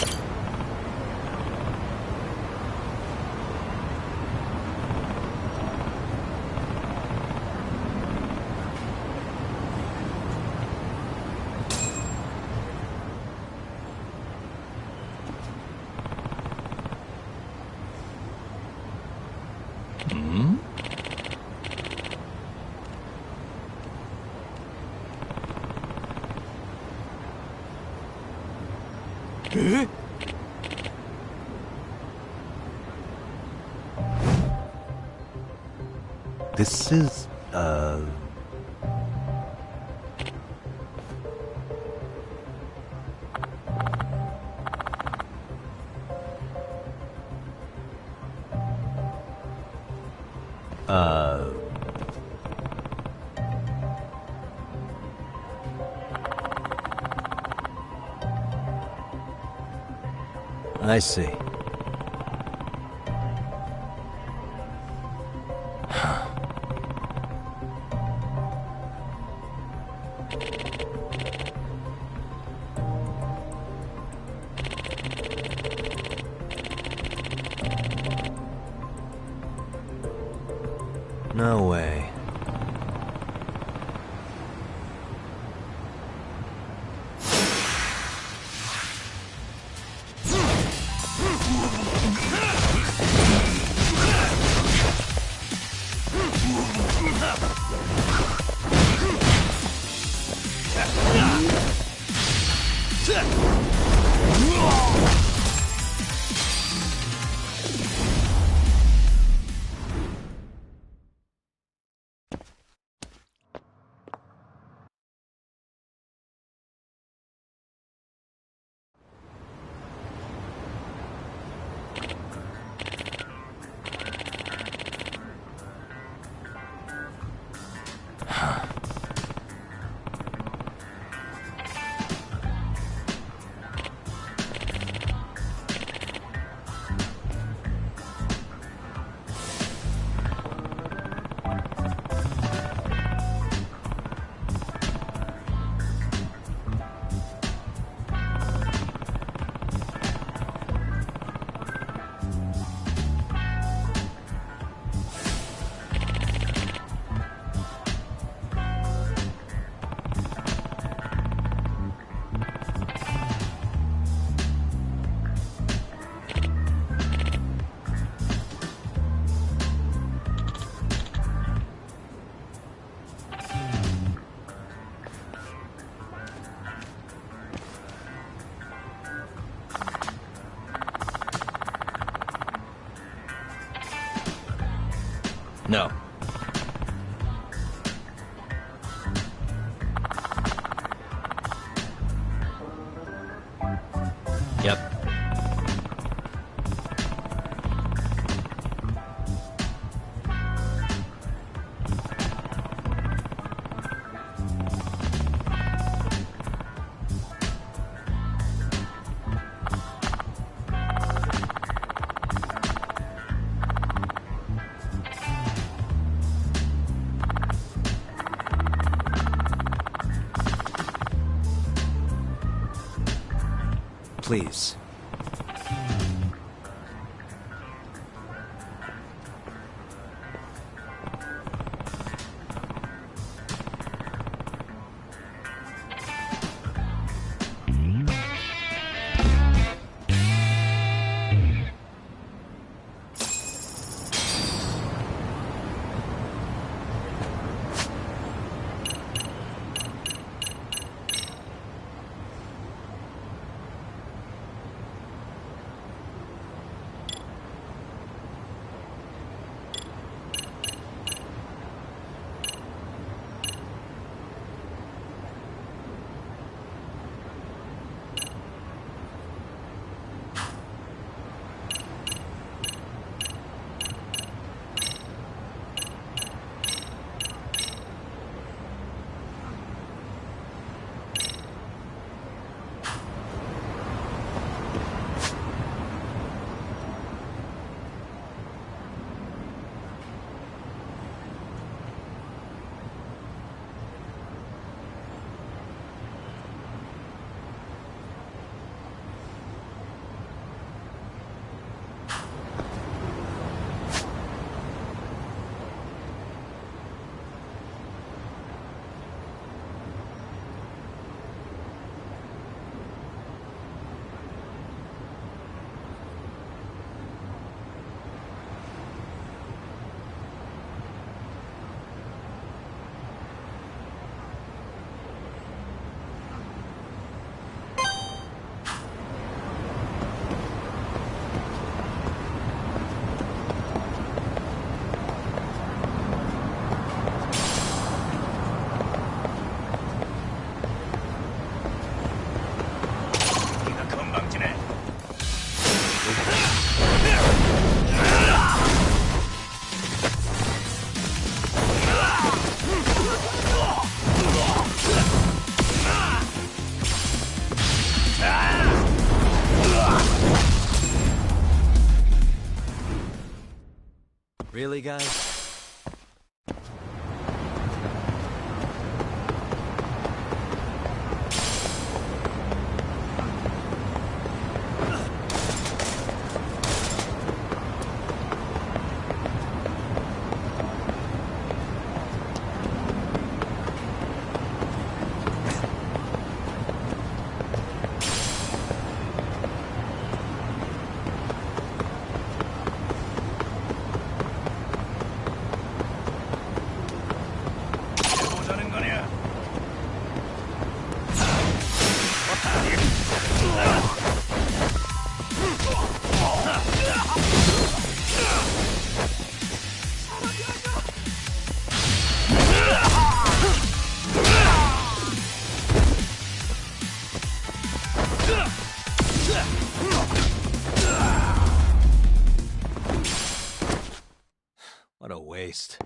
This is, I see. No way. No. Yep. Please. Really, guys? What a waste.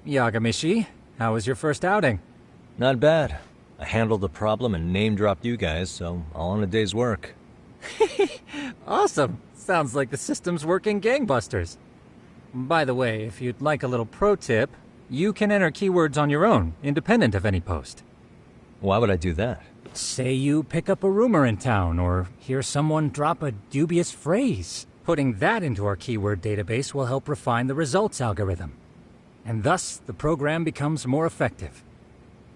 Yagamishi, how was your first outing? Not bad. I handled the problem and name-dropped you guys, so all in a day's work. Awesome! Sounds like the system's working gangbusters. By the way, if you'd like a little pro tip, you can enter keywords on your own, independent of any post. Why would I do that? Say you pick up a rumor in town, or hear someone drop a dubious phrase. Putting that into our keyword database will help refine the results algorithm. And thus, the program becomes more effective.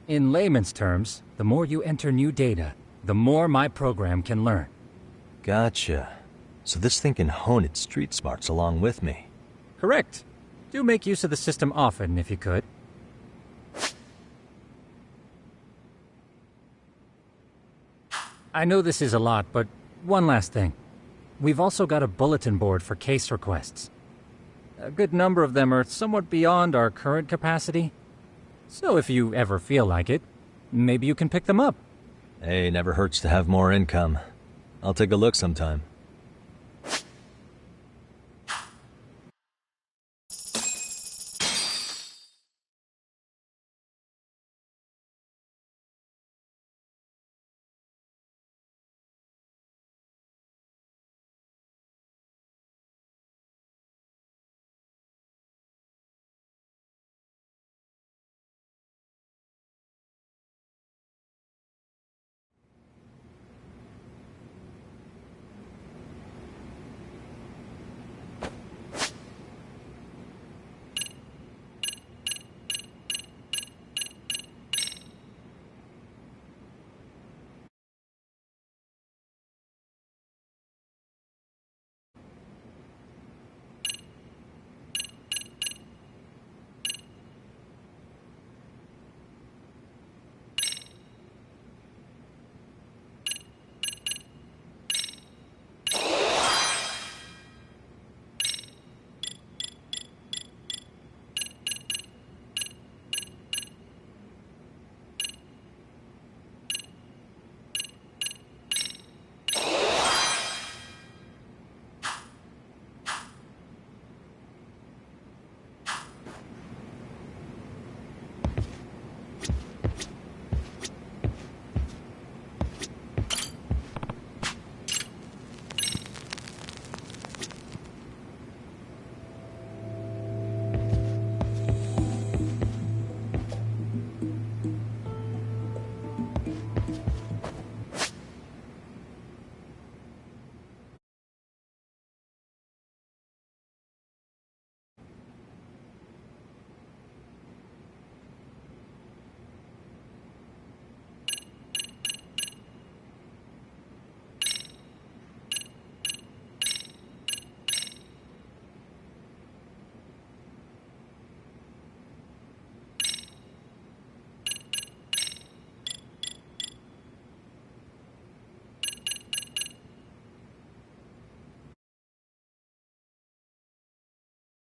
In layman's terms, the more you enter new data, the more my program can learn. Gotcha. So this thing can hone its street smarts along with me. Correct. Do make use of the system often, if you could. I know this is a lot, but one last thing. We've also got a bulletin board for case requests. A good number of them are somewhat beyond our current capacity. So if you ever feel like it, maybe you can pick them up. Hey, never hurts to have more income. I'll take a look sometime.